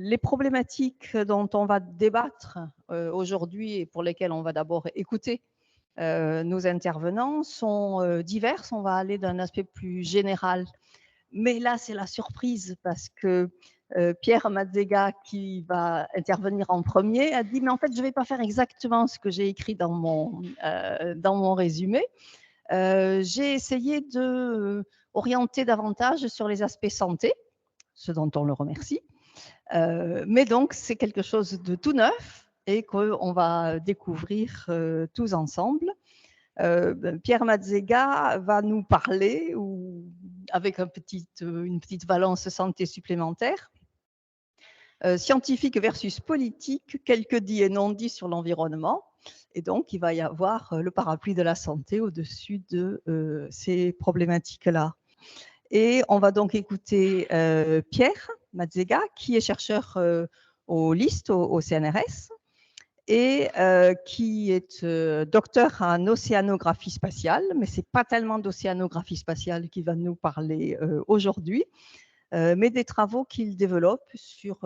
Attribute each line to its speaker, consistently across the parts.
Speaker 1: Les problématiques dont on va débattre aujourd'hui et pour lesquelles on va d'abord écouter nos intervenants sont diverses. On va aller d'un aspect plus général. Mais là, c'est la surprise parce que Pierre Mazzega, qui va intervenir en premier, a dit « Mais en fait, je ne vais pas faire exactement ce que j'ai écrit dans mon résumé. J'ai essayé d'orienter davantage sur les aspects santé, ce dont on le remercie. Mais donc, c'est quelque chose de tout neuf et qu'on va découvrir tous ensemble. Pierre Mazzega va nous parler, avec une petite valence santé supplémentaire, scientifique versus politique, quelques dits et non dits sur l'environnement. Et donc, il va y avoir le parapluie de la santé au-dessus de ces problématiques-là. Et on va donc écouter Pierre Mazzega, qui est chercheur au LIST, au CNRS, et qui est docteur en océanographie spatiale, mais ce n'est pas tellement d'océanographie spatiale qu'il va nous parler aujourd'hui, mais des travaux qu'il développe sur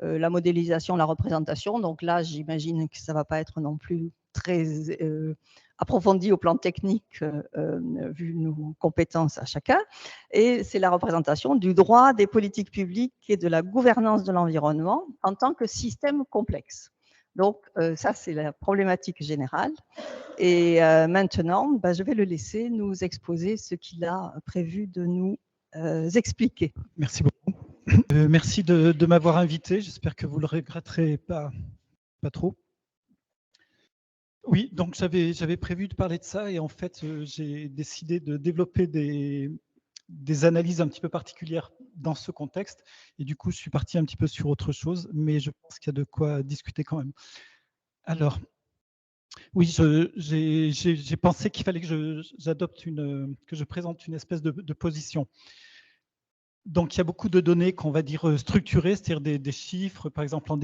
Speaker 1: la modélisation, la représentation. Donc là, j'imagine que ça ne va pas être non plus très approfondi au plan technique, vu nos compétences à chacun. Et c'est la représentation du droit, des politiques publiques et de la gouvernance de l'environnement en tant que système complexe. Donc ça, c'est la problématique générale. Et maintenant, je vais le laisser nous exposer ce qu'il a prévu de nous expliquer.
Speaker 2: Merci beaucoup. Merci de m'avoir invité. J'espère que vous ne le regretterez pas trop. Oui, donc j'avais prévu de parler de ça et en fait, j'ai décidé de développer des analyses un petit peu particulières dans ce contexte. Et du coup, je suis parti un petit peu sur autre chose, mais je pense qu'il y a de quoi discuter quand même. Alors, oui, j'ai pensé qu'il fallait que je présente une espèce de position. Donc, il y a beaucoup de données qu'on va dire structurées, c'est-à-dire des chiffres, par exemple en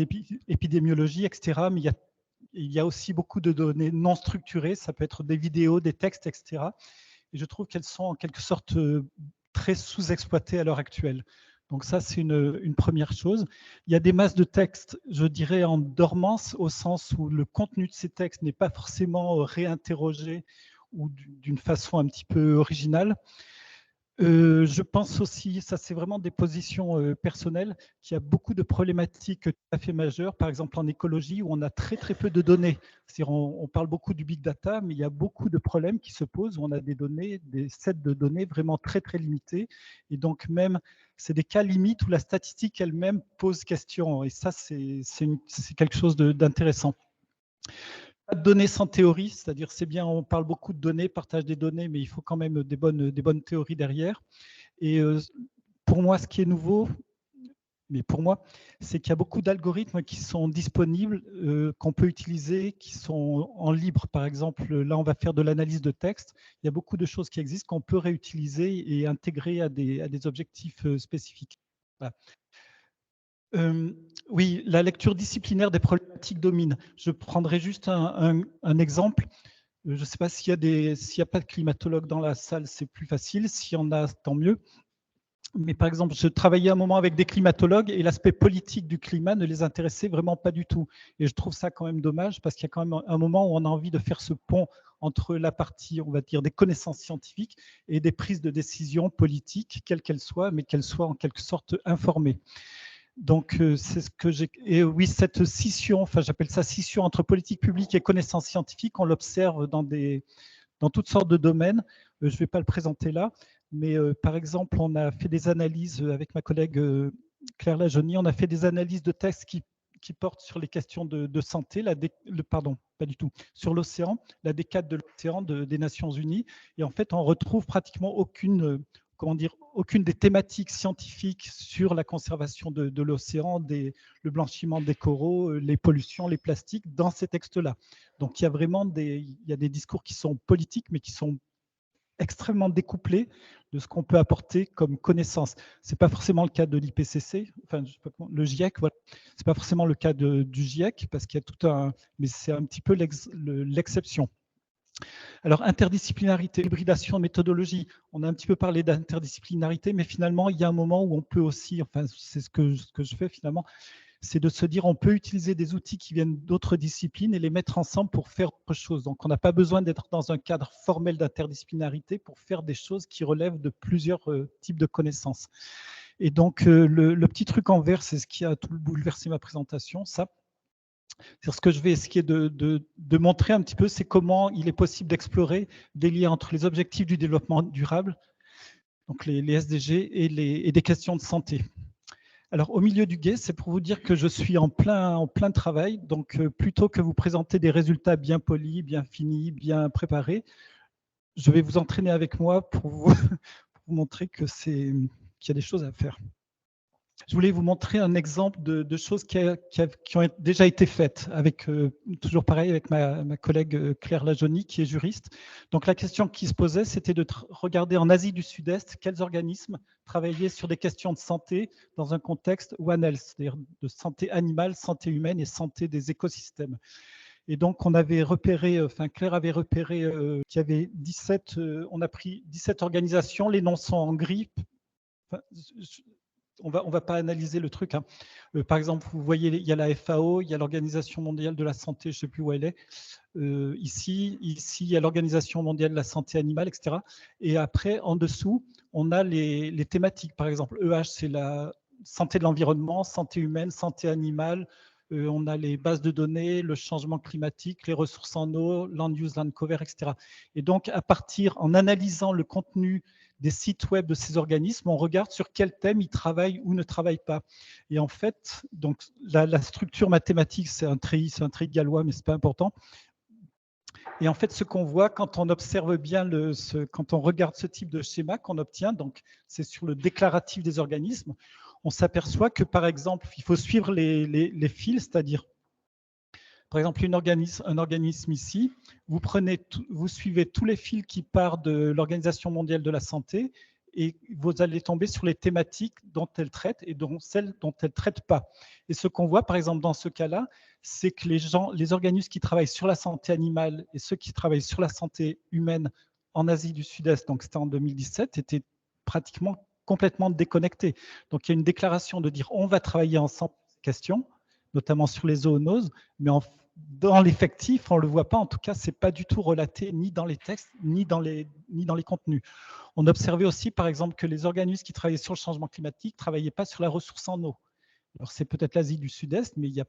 Speaker 2: épidémiologie, etc. Mais il y a aussi beaucoup de données non structurées, ça peut être des vidéos, des textes, etc. Et je trouve qu'elles sont en quelque sorte très sous-exploitées à l'heure actuelle. Donc ça, c'est une première chose. Il y a des masses de textes, je dirais, en dormance, au sens où le contenu de ces textes n'est pas forcément réinterrogé ou d'une façon un petit peu originale. Je pense aussi, ça c'est vraiment des positions personnelles, qu'il y a beaucoup de problématiques tout à fait majeures, par exemple en écologie où on a très peu de données. C'est-à-dire on parle beaucoup du big data, mais il y a beaucoup de problèmes qui se posent où on a des sets de données vraiment très limités. Et donc même, c'est des cas limites où la statistique elle-même pose question. Et ça, c'est quelque chose d'intéressant. Pas de données sans théorie, c'est-à-dire c'est bien, on parle beaucoup de données, partage des données, mais il faut quand même des bonnes théories derrière. Et pour moi, ce qui est nouveau, c'est qu'il y a beaucoup d'algorithmes qui sont disponibles, qu'on peut utiliser, qui sont en libre. Par exemple, là, on va faire de l'analyse de texte. Il y a beaucoup de choses qui existent qu'on peut réutiliser et intégrer à des objectifs spécifiques. Voilà. Oui, la lecture disciplinaire des problématiques domine. Je prendrai juste un exemple. Je ne sais pas s'il n'y a pas de climatologue dans la salle, c'est plus facile. S'il y en a, tant mieux. Mais par exemple, je travaillais un moment avec des climatologues et l'aspect politique du climat ne les intéressait vraiment pas du tout. Et je trouve ça quand même dommage parce qu'il y a quand même un moment où on a envie de faire ce pont entre la partie, on va dire, des connaissances scientifiques et des prises de décision politiques, quelles qu'elles soient, mais qu'elles soient en quelque sorte informées. Donc, c'est ce que j'ai. Et oui, cette scission, enfin, j'appelle ça scission entre politique publique et connaissances scientifiques, on l'observe dans toutes sortes de domaines. Je ne vais pas le présenter là, mais par exemple, on a fait des analyses avec ma collègue Claire Lajonie, on a fait des analyses de textes qui portent sur les questions de santé, pardon, pas du tout, sur l'océan, la décade de l'océan des Nations Unies. Et en fait, on retrouve pratiquement aucune des thématiques scientifiques sur la conservation de l'océan, le blanchiment des coraux, les pollutions, les plastiques, dans ces textes-là. Donc, il y a vraiment des discours qui sont politiques, mais qui sont extrêmement découplés de ce qu'on peut apporter comme connaissance. Ce n'est pas forcément le cas de l'IPCC, enfin, je sais pas comment, le GIEC, voilà. Ce n'est pas forcément le cas du GIEC, parce qu'il y a mais c'est un petit peu l'exception. Alors, interdisciplinarité, hybridation, méthodologie, on a un petit peu parlé d'interdisciplinarité, mais finalement, il y a un moment où on peut aussi, enfin, c'est ce que je fais finalement, c'est de se dire on peut utiliser des outils qui viennent d'autres disciplines et les mettre ensemble pour faire autre chose. Donc, on n'a pas besoin d'être dans un cadre formel d'interdisciplinarité pour faire des choses qui relèvent de plusieurs types de connaissances. Et donc, le petit truc en vert, c'est ce qui a tout bouleversé ma présentation, ça. C'est ce que je vais essayer de montrer un petit peu, c'est comment il est possible d'explorer des liens entre les objectifs du développement durable, donc les SDG, et des questions de santé. Alors, au milieu du gué, c'est pour vous dire que je suis en plein travail. Donc, plutôt que vous présenter des résultats bien polis, bien finis, bien préparés, je vais vous entraîner avec moi pour vous montrer qu'il y a des choses à faire. Je voulais vous montrer un exemple de choses qui ont déjà été faites, avec, toujours pareil, avec ma collègue Claire Lajonie, qui est juriste. Donc la question qui se posait, c'était de regarder en Asie du Sud-Est quels organismes travaillaient sur des questions de santé dans un contexte One Health, c'est-à-dire de santé animale, santé humaine et santé des écosystèmes. Et donc, on avait repéré, Claire avait repéré qu'il y avait 17, on a pris 17 organisations, les noms sont en gris. Enfin, on va pas analyser le truc, hein. Par exemple, vous voyez, il y a la FAO, il y a l'Organisation mondiale de la santé, je ne sais plus où elle est. Ici, il y a l'Organisation mondiale de la santé animale, etc. Et après, en dessous, on a les thématiques. Par exemple, EH, c'est la santé de l'environnement, santé humaine, santé animale. On a les bases de données, le changement climatique, les ressources en eau, land use, land cover, etc. Et donc, en analysant le contenu des sites web de ces organismes, on regarde sur quel thème ils travaillent ou ne travaillent pas. Et en fait, donc, la structure mathématique, c'est un treillis gallois, mais ce n'est pas important. Et en fait, ce qu'on voit quand on observe bien, quand on regarde ce type de schéma qu'on obtient, donc c'est sur le déclaratif des organismes, on s'aperçoit que, par exemple, il faut suivre les fils, c'est-à-dire, par exemple, un organisme ici, vous suivez tous les fils qui partent de l'Organisation mondiale de la santé et vous allez tomber sur les thématiques dont elle traite et celles dont elle ne traite pas. Et ce qu'on voit, par exemple, dans ce cas-là, c'est que les organismes qui travaillent sur la santé animale et ceux qui travaillent sur la santé humaine en Asie du Sud-Est, donc c'était en 2017, étaient pratiquement complètement déconnectés. Donc il y a une déclaration de dire on va travailler ensemble sur ces questions, notamment sur les zoonoses, mais dans l'effectif, on ne le voit pas. En tout cas, ce n'est pas du tout relaté ni dans les textes, ni dans les contenus. On observait aussi, par exemple, que les organismes qui travaillaient sur le changement climatique ne travaillaient pas sur la ressource en eau. Alors, c'est peut-être l'Asie du Sud-Est, mais il y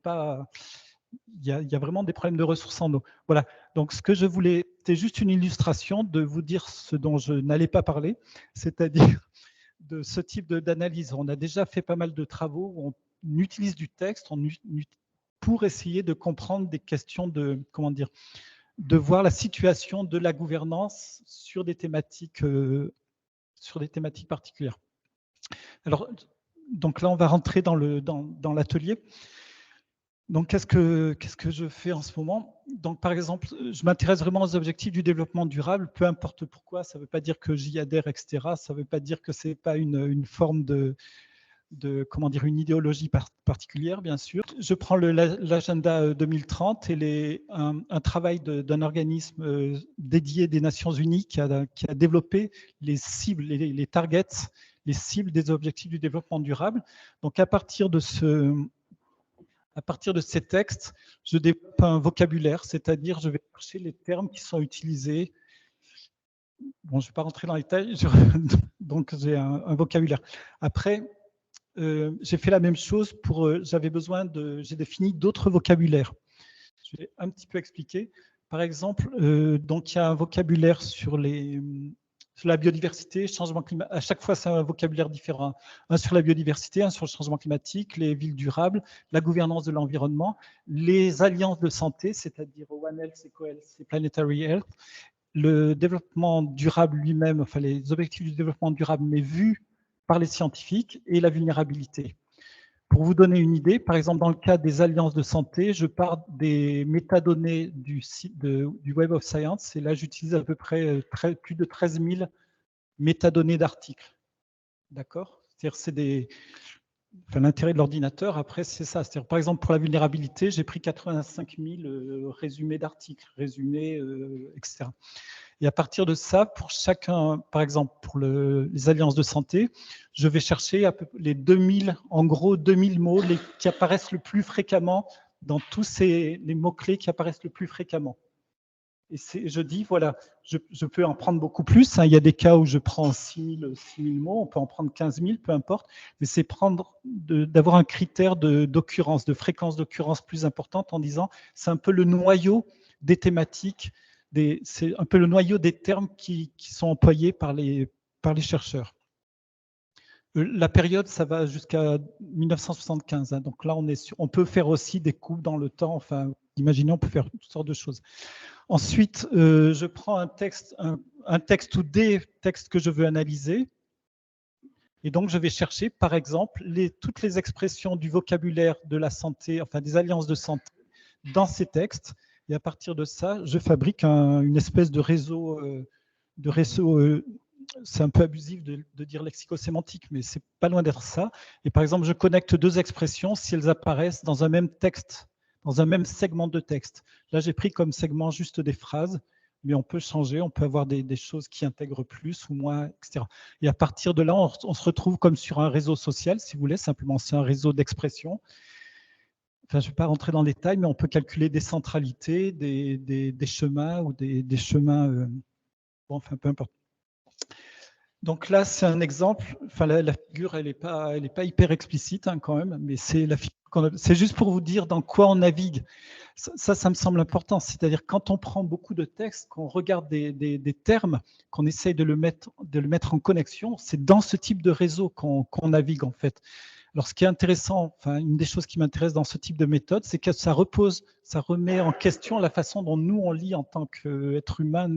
Speaker 2: a vraiment des problèmes de ressources en eau. Voilà. Donc, ce que je voulais, c'était juste une illustration de vous dire ce dont je n'allais pas parler, c'est-à-dire de ce type d'analyse. On a déjà fait pas mal de travaux où on utilise du texte pour essayer de comprendre des questions de voir la situation de la gouvernance sur des thématiques particulières. Alors, donc là, on va rentrer dans l'atelier. Donc, qu'est-ce que je fais en ce moment? Donc, par exemple, je m'intéresse vraiment aux objectifs du développement durable, peu importe pourquoi. Ça ne veut pas dire que j'y adhère, etc. Ça ne veut pas dire que ce n'est pas une forme une idéologie particulière, bien sûr. Je prends l'agenda 2030 et un travail d'un organisme dédié des Nations Unies qui a développé les cibles, les targets, les cibles des objectifs du développement durable. Donc, à partir de ces textes, je développe un vocabulaire, c'est-à-dire je vais chercher les termes qui sont utilisés. Bon, je ne vais pas rentrer dans les détails, donc j'ai un vocabulaire. Après, j'ai fait la même chose j'ai défini d'autres vocabulaires. Je vais un petit peu expliquer. Par exemple, donc il y a un vocabulaire sur la biodiversité, changement climatique. À chaque fois, c'est un vocabulaire différent. Un sur la biodiversité, un sur le changement climatique, les villes durables, la gouvernance de l'environnement, les alliances de santé, c'est-à-dire One Health, EcoHealth et Planetary Health, le développement durable lui-même, enfin les objectifs du développement durable, mais vus par les scientifiques, et la vulnérabilité. Pour vous donner une idée, par exemple, dans le cas des alliances de santé, je pars des métadonnées du Web of Science, et là, j'utilise à peu près plus de 13 000 métadonnées d'articles. D'accord? C'est-à-dire, enfin, l'intérêt de l'ordinateur, après, c'est ça. C'est-à-dire, par exemple, pour la vulnérabilité, j'ai pris 85 000 résumés d'articles, résumés, etc. Et à partir de ça, pour chacun, par exemple, pour les alliances de santé, je vais chercher les 2000, en gros, 2000 mots qui apparaissent le plus fréquemment dans tous les mots-clés qui apparaissent le plus fréquemment. Et je dis, voilà, je peux en prendre beaucoup plus. Hein. Il y a des cas où je prends 6 000 mots, on peut en prendre 15 000, peu importe. Mais c'est d'avoir un critère d'occurrence, de fréquence d'occurrence plus importante en disant, c'est un peu le noyau des thématiques, c'est un peu le noyau des termes qui sont employés par les chercheurs. La période, ça va jusqu'à 1975. Hein. Donc là, on peut faire aussi des coupes dans le temps. Enfin, imaginez, on peut faire toutes sortes de choses. Ensuite, je prends un texte ou des textes que je veux analyser. Et donc, je vais chercher, par exemple, toutes les expressions du vocabulaire de la santé, enfin des alliances de santé, dans ces textes. Et à partir de ça, je fabrique une espèce de réseau. C'est un peu abusif de dire lexico-sémantique, mais c'est pas loin d'être ça. Et par exemple, je connecte deux expressions si elles apparaissent dans un même texte, dans un même segment de texte. Là, j'ai pris comme segment juste des phrases, mais on peut changer, on peut avoir des choses qui intègrent plus ou moins, etc. Et à partir de là, on se retrouve comme sur un réseau social, si vous voulez, simplement c'est un réseau d'expression. Enfin, je ne vais pas rentrer dans le détail, mais on peut calculer des centralités, des chemins ou des chemins, bon, enfin, peu importe. Donc là, c'est un exemple. Enfin, la figure, elle n'est pas hyper explicite hein, quand même, mais c'est juste pour vous dire dans quoi on navigue. Ça me semble important. C'est-à-dire quand on prend beaucoup de textes, qu'on regarde des termes, qu'on essaye de le mettre en connexion, c'est dans ce type de réseau qu'on navigue en fait. Alors, ce qui est intéressant, enfin, une des choses qui m'intéresse dans ce type de méthode, c'est que ça remet en question la façon dont nous on lit en tant qu'être humain,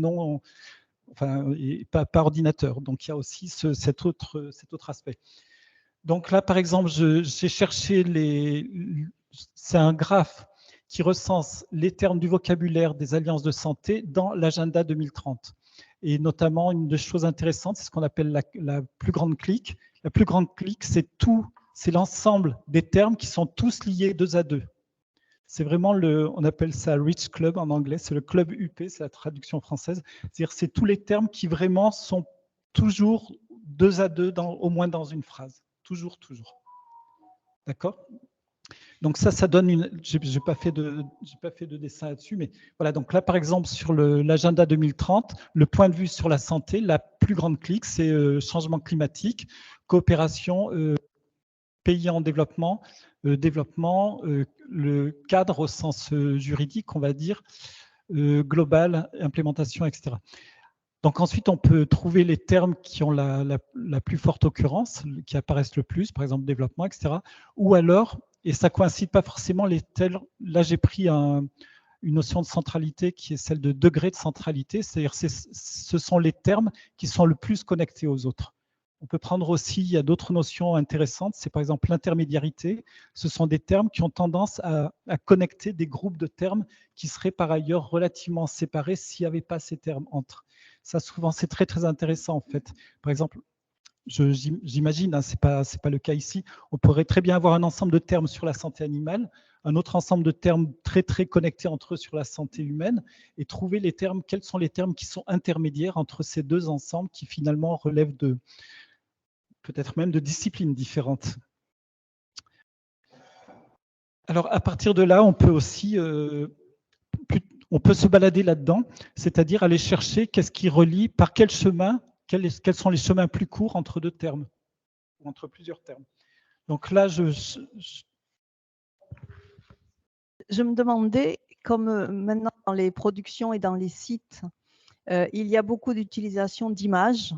Speaker 2: et pas ordinateur. Donc, il y a aussi cet autre aspect. Donc là, par exemple, j'ai cherché c'est un graphe qui recense les termes du vocabulaire des alliances de santé dans l'agenda 2030. Et notamment, une des choses intéressantes, c'est ce qu'on appelle la plus grande clique. La plus grande clique, c'est l'ensemble des termes qui sont tous liés 2 à 2. C'est vraiment on appelle ça Rich Club en anglais, c'est le club UP, c'est la traduction française. C'est-à-dire c'est tous les termes qui vraiment sont toujours 2 à 2, au moins dans une phrase. Toujours. D'accord ? Donc ça donne j'ai pas fait de dessin là-dessus, mais voilà. Donc là, par exemple, sur l'agenda 2030, le point de vue sur la santé, la plus grande clique, c'est changement climatique, coopération, pays en développement, le cadre au sens juridique, on va dire, global, implémentation, etc. Donc ensuite, on peut trouver les termes qui ont la plus forte occurrence, qui apparaissent le plus, par exemple développement, etc. Ou alors, et ça ne coïncide pas forcément, là j'ai pris une notion de centralité qui est celle de degré de centralité, c'est-à-dire ce sont les termes qui sont le plus connectés aux autres. On peut prendre aussi, il y a d'autres notions intéressantes, c'est par exemple l'intermédiarité. Ce sont des termes qui ont tendance à connecter des groupes de termes qui seraient par ailleurs relativement séparés s'il n'y avait pas ces termes entre. Ça, souvent, c'est très, très intéressant en fait. Par exemple, j'imagine, hein, c'est pas le cas ici, on pourrait très bien avoir un ensemble de termes sur la santé animale, un autre ensemble de termes très, très connectés entre eux sur la santé humaine et trouver quels sont les termes qui sont intermédiaires entre ces deux ensembles qui finalement relèvent peut-être même de disciplines différentes. Alors, à partir de là, on peut aussi on peut se balader là-dedans, c'est-à-dire aller chercher qu'est-ce qui relie, par quel chemin, quels sont les chemins plus courts entre deux termes, ou entre plusieurs termes. Donc là, je
Speaker 1: me demandais, comme maintenant dans les productions et dans les sites, il y a beaucoup d'utilisation d'images.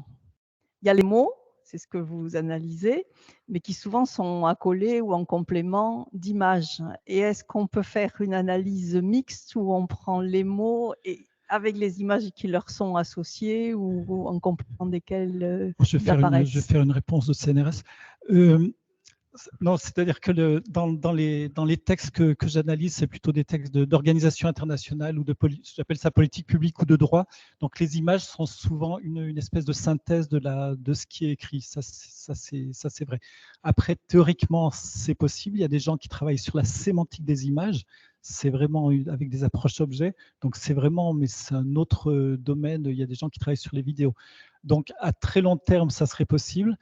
Speaker 1: Il y a les mots, c'est ce que vous analysez, mais qui souvent sont accolés ou en complément d'images. Et est-ce qu'on peut faire une analyse mixte où on prend les mots et avec les images qui leur sont associées ou en complément desquelles
Speaker 2: je vais faire une réponse de CNRS. Non, c'est-à-dire que dans les textes que j'analyse, c'est plutôt des textes d'organisation internationale ou j'appelle ça politique publique ou de droit. Donc les images sont souvent une espèce de synthèse de ce qui est écrit. Ça c'est vrai. Après, théoriquement, c'est possible. Il y a des gens qui travaillent sur la sémantique des images. C'est vraiment avec des approches objets. Donc c'est vraiment, mais c'est un autre domaine. Il y a des gens qui travaillent sur les vidéos. Donc à très long terme, ça serait possible.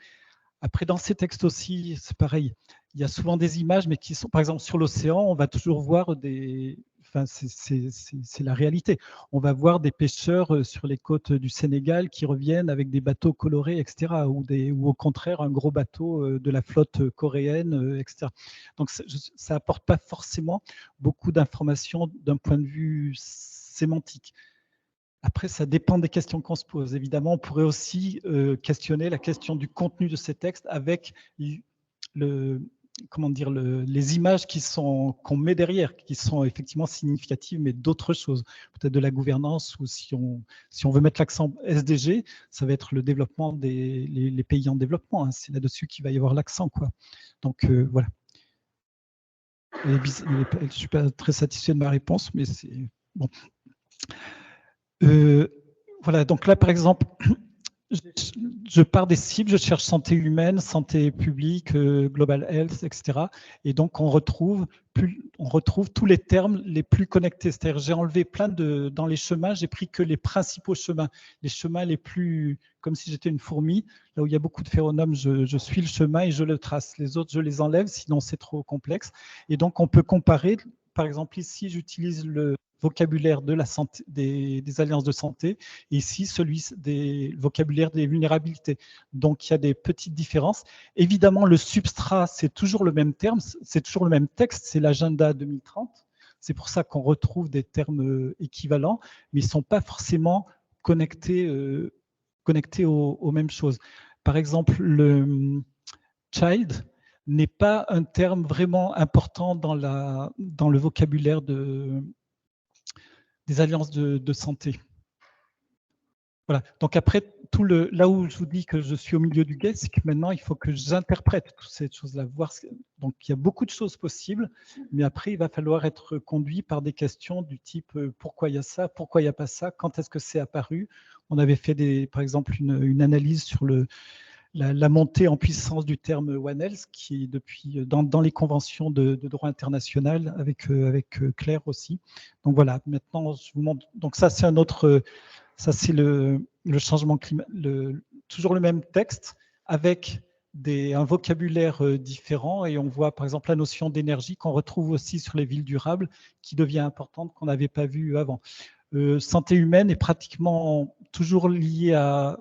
Speaker 2: Après, dans ces textes aussi, c'est pareil. Il y a souvent des images, mais qui sont, par exemple, sur l'océan, on va toujours voir des. Enfin, c'est la réalité. On va voir des pêcheurs sur les côtes du Sénégal qui reviennent avec des bateaux colorés, etc. Ou au contraire, un gros bateau de la flotte coréenne, etc. Donc, ça n'apporte pas forcément beaucoup d'informations d'un point de vue sémantique. Après, ça dépend des questions qu'on se pose. Évidemment, on pourrait aussi questionner la question du contenu de ces textes avec les images qu'on met derrière, qui sont effectivement significatives, mais d'autres choses, peut-être de la gouvernance, ou si on veut mettre l'accent SDG, ça va être le développement les pays en développement. Hein. C'est là-dessus qu'il va y avoir l'accent, quoi. Donc voilà. Je ne suis pas très satisfait de ma réponse, mais c'est bon. Voilà, donc là, par exemple, je pars des cibles, je cherche santé humaine, santé publique, global health, etc. Et donc, on retrouve tous les termes les plus connectés. C'est-à-dire, j'ai enlevé dans les chemins, j'ai pris que les principaux chemins. Les chemins les plus, comme si j'étais une fourmi, là où il y a beaucoup de phéromones, je suis le chemin et je le trace. Les autres, je les enlève, sinon c'est trop complexe. Et donc, on peut comparer. Par exemple, ici, j'utilise le vocabulaire de la santé, des alliances de santé, et ici, celui des vocabulaires des vulnérabilités. Donc, il y a des petites différences. Évidemment, le substrat, c'est toujours le même terme, c'est toujours le même texte, c'est l'agenda 2030. C'est pour ça qu'on retrouve des termes équivalents, mais ils ne sont pas forcément connectés aux mêmes choses. Par exemple, le child n'est pas un terme vraiment important dans le vocabulaire des alliances de santé. Voilà. Donc après, là où je vous dis que je suis au milieu du guet, c'est que maintenant, il faut que j'interprète toutes ces choses-là. Donc, il y a beaucoup de choses possibles, mais après, il va falloir être conduit par des questions du type pourquoi il y a ça, pourquoi il n'y a pas ça, quand est-ce que c'est apparu. On avait fait, par exemple, une analyse sur la montée en puissance du terme One Health, qui est depuis dans les conventions de droit international avec Claire aussi. Donc voilà, maintenant, je vous montre. Donc ça, c'est un autre. Ça, c'est le changement climatique, toujours le même texte avec un vocabulaire différent, et on voit par exemple la notion d'énergie qu'on retrouve aussi sur les villes durables, qui devient importante, qu'on n'avait pas vu avant. Santé humaine est pratiquement toujours liée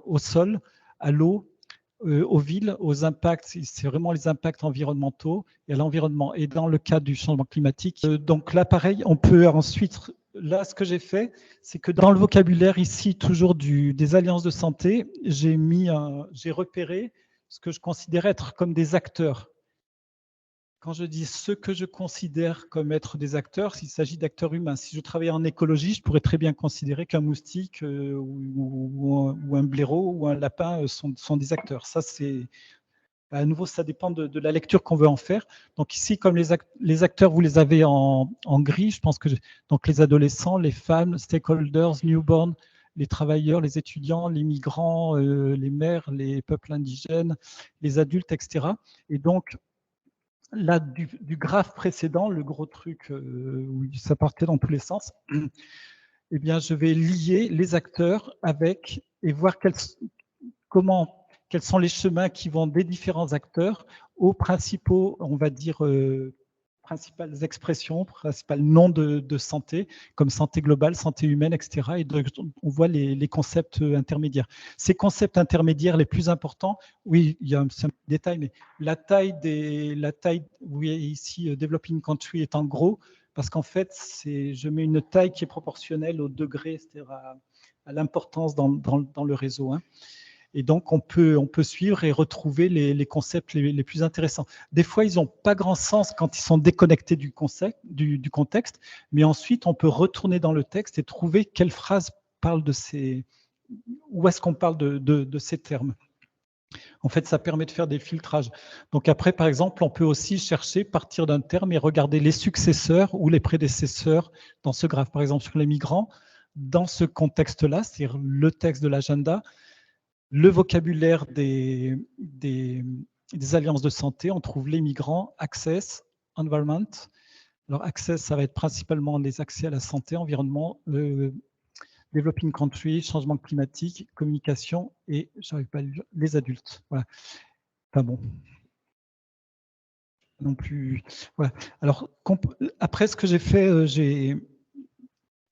Speaker 2: au sol, à l'eau, aux villes, aux impacts. C'est vraiment les impacts environnementaux et à l'environnement. Et dans le cas du changement climatique, donc là, pareil, on peut ensuite. Là, ce que j'ai fait, c'est que dans le vocabulaire ici, toujours des alliances de santé, j'ai repéré ce que je considère être comme des acteurs. Quand je dis ce que je considère comme être des acteurs, il s'agit d'acteurs humains. Si je travaillais en écologie, je pourrais très bien considérer qu'un moustique ou un blaireau ou un lapin sont des acteurs. Ça, à nouveau, ça dépend de la lecture qu'on veut en faire. Donc ici, comme les acteurs, vous les avez en gris, je pense que donc les adolescents, les femmes, stakeholders, newborns, les travailleurs, les étudiants, les migrants, les mères, les peuples indigènes, les adultes, etc. Et donc, là, du graphe précédent, le gros truc où ça partait dans tous les sens, eh bien, je vais lier les acteurs et voir quels sont les chemins qui vont des différents acteurs aux principaux, on va dire, principales expressions, principales noms de santé, comme santé globale, santé humaine, etc. Et donc, on voit les concepts intermédiaires. Ces concepts intermédiaires les plus importants, oui, c'est un petit détail, mais la taille, vous voyez ici, Developing Country est en gros, parce qu'en fait, je mets une taille qui est proportionnelle au degré, c'est-à-dire à l'importance dans le réseau. Hein. Et donc, on peut suivre et retrouver les concepts les plus intéressants. Des fois, ils n'ont pas grand sens quand ils sont déconnectés du contexte, mais ensuite, on peut retourner dans le texte et trouver quelle phrase parle où est-ce qu'on parle de ces termes. En fait, ça permet de faire des filtrages. Donc après, par exemple, on peut aussi chercher, partir d'un terme et regarder les successeurs ou les prédécesseurs dans ce graphe. Par exemple, sur les migrants, dans ce contexte-là, c'est-à-dire le texte de l'agenda, le vocabulaire des alliances de santé, on trouve les migrants, access, environment. Alors, access, ça va être principalement les accès à la santé, environnement, developing country, changement climatique, communication et, j'arrive pas à lire, les adultes. Voilà. Enfin bon. Non plus. Voilà. Alors, après, ce que j'ai fait,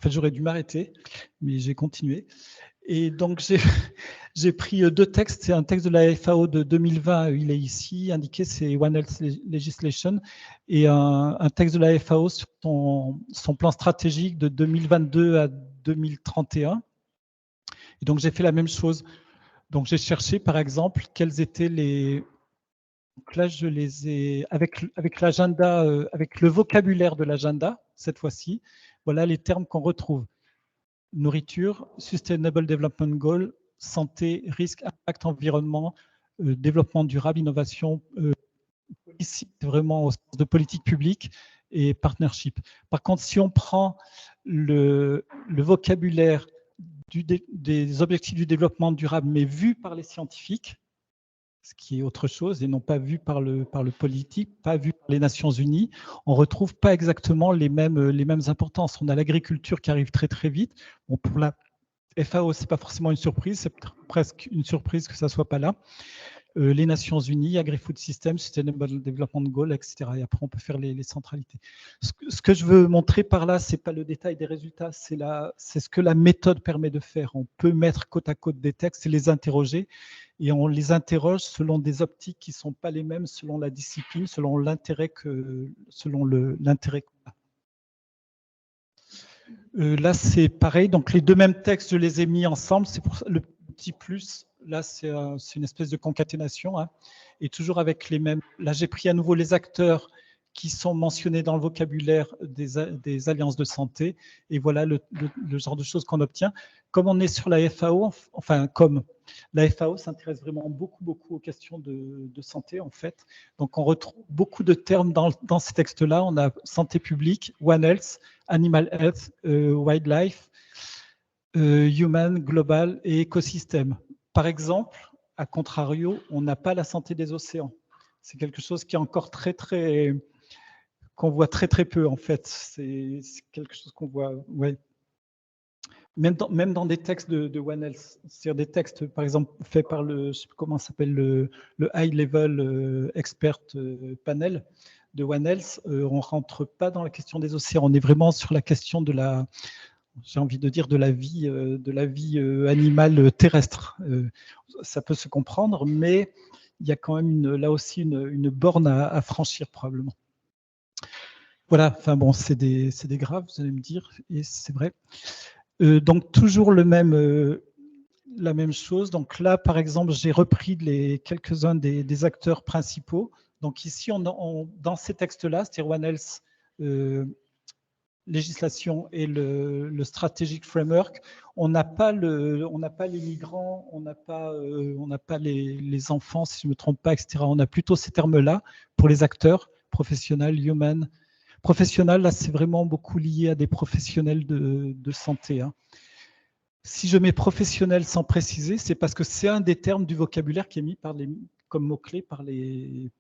Speaker 2: j'aurais dû m'arrêter, mais j'ai continué. Et donc, j'ai pris deux textes. C'est un texte de la FAO de 2020, il est ici indiqué, c'est One Health Legislation, et un texte de la FAO sur son plan stratégique de 2022 à 2031. Et donc, j'ai fait la même chose. Donc, j'ai cherché, par exemple, quels étaient les... Donc là, je les ai... Avec l'agenda, avec le vocabulaire de l'agenda, cette fois-ci, voilà les termes qu'on retrouve. Nourriture, Sustainable Development Goal, santé, risque, impact, environnement, développement durable, innovation, ici vraiment au sens de politique publique et partnership. Par contre, si on prend le vocabulaire des objectifs du développement durable, mais vu par les scientifiques, ce qui est autre chose, et non pas vu par le politique, pas vu par les Nations Unies, on ne retrouve pas exactement les mêmes importances. On a l'agriculture qui arrive très très vite. Bon, pour la FAO, ce n'est pas forcément une surprise, c'est presque une surprise que ça ne soit pas là. Les Nations Unies, Agri-Food System, Sustainable Development Goal, etc. Et après, on peut faire les centralités. Ce que je veux montrer par là, ce n'est pas le détail des résultats, c'est ce que la méthode permet de faire. On peut mettre côte à côte des textes et les interroger, et on les interroge selon des optiques qui ne sont pas les mêmes, selon la discipline, selon l'intérêt qu'on a. Là, c'est pareil. Donc, les deux mêmes textes, je les ai mis ensemble. C'est pour ça, le petit plus, là, c'est une espèce de concaténation. Hein, et toujours avec les mêmes. Là, j'ai pris à nouveau les acteurs qui sont mentionnés dans le vocabulaire des alliances de santé. Et voilà le genre de choses qu'on obtient. Comme on est sur la FAO, enfin, comme la FAO s'intéresse vraiment beaucoup aux questions de santé, en fait. Donc, on retrouve beaucoup de termes dans ces textes-là. On a santé publique, One Health, Animal Health, Wildlife, Human, Global et écosystème. Par exemple, à contrario, on n'a pas la santé des océans. C'est quelque chose qui est encore qu'on voit très peu, en fait. C'est quelque chose qu'on voit, ouais. Même dans des textes de One Health, c'est-à-dire des textes, par exemple, faits par je sais plus comment s'appelle, le High Level Expert Panel de One Health, on ne rentre pas dans la question des océans. On est vraiment sur la question j'ai envie de dire, de la vie animale terrestre. Ça peut se comprendre, mais il y a quand même là aussi une borne à franchir probablement. Voilà, enfin bon, c'est des graves, vous allez me dire, et c'est vrai. Donc toujours la même chose. Donc là, par exemple, j'ai repris quelques-uns des acteurs principaux. Donc ici, dans ces textes-là, c'est-à-dire One Health, législation et le strategic framework, on n'a pas les migrants, on n'a pas les enfants, si je ne me trompe pas, etc. On a plutôt ces termes-là pour les acteurs professionnels, human. Professionnel, là, c'est vraiment beaucoup lié à des professionnels de santé. Hein. Si je mets professionnel sans préciser, c'est parce que c'est un des termes du vocabulaire qui est mis comme mot-clé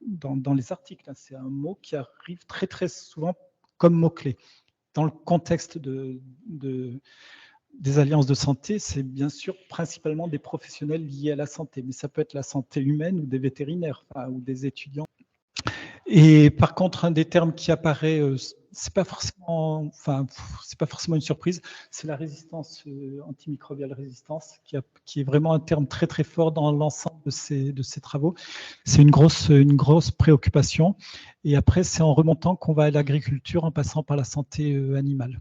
Speaker 2: dans les articles. Hein. C'est un mot qui arrive très souvent comme mot-clé. Dans le contexte des alliances de santé, c'est bien sûr principalement des professionnels liés à la santé, mais ça peut être la santé humaine ou des vétérinaires ou des étudiants. Et par contre, un des termes qui apparaît, c'est pas forcément une surprise, c'est la résistance antimicrobiale résistance, qui est vraiment un terme très fort dans l'ensemble de ces travaux. C'est une grosse préoccupation. Et après, c'est en remontant qu'on va à l'agriculture en passant par la santé animale.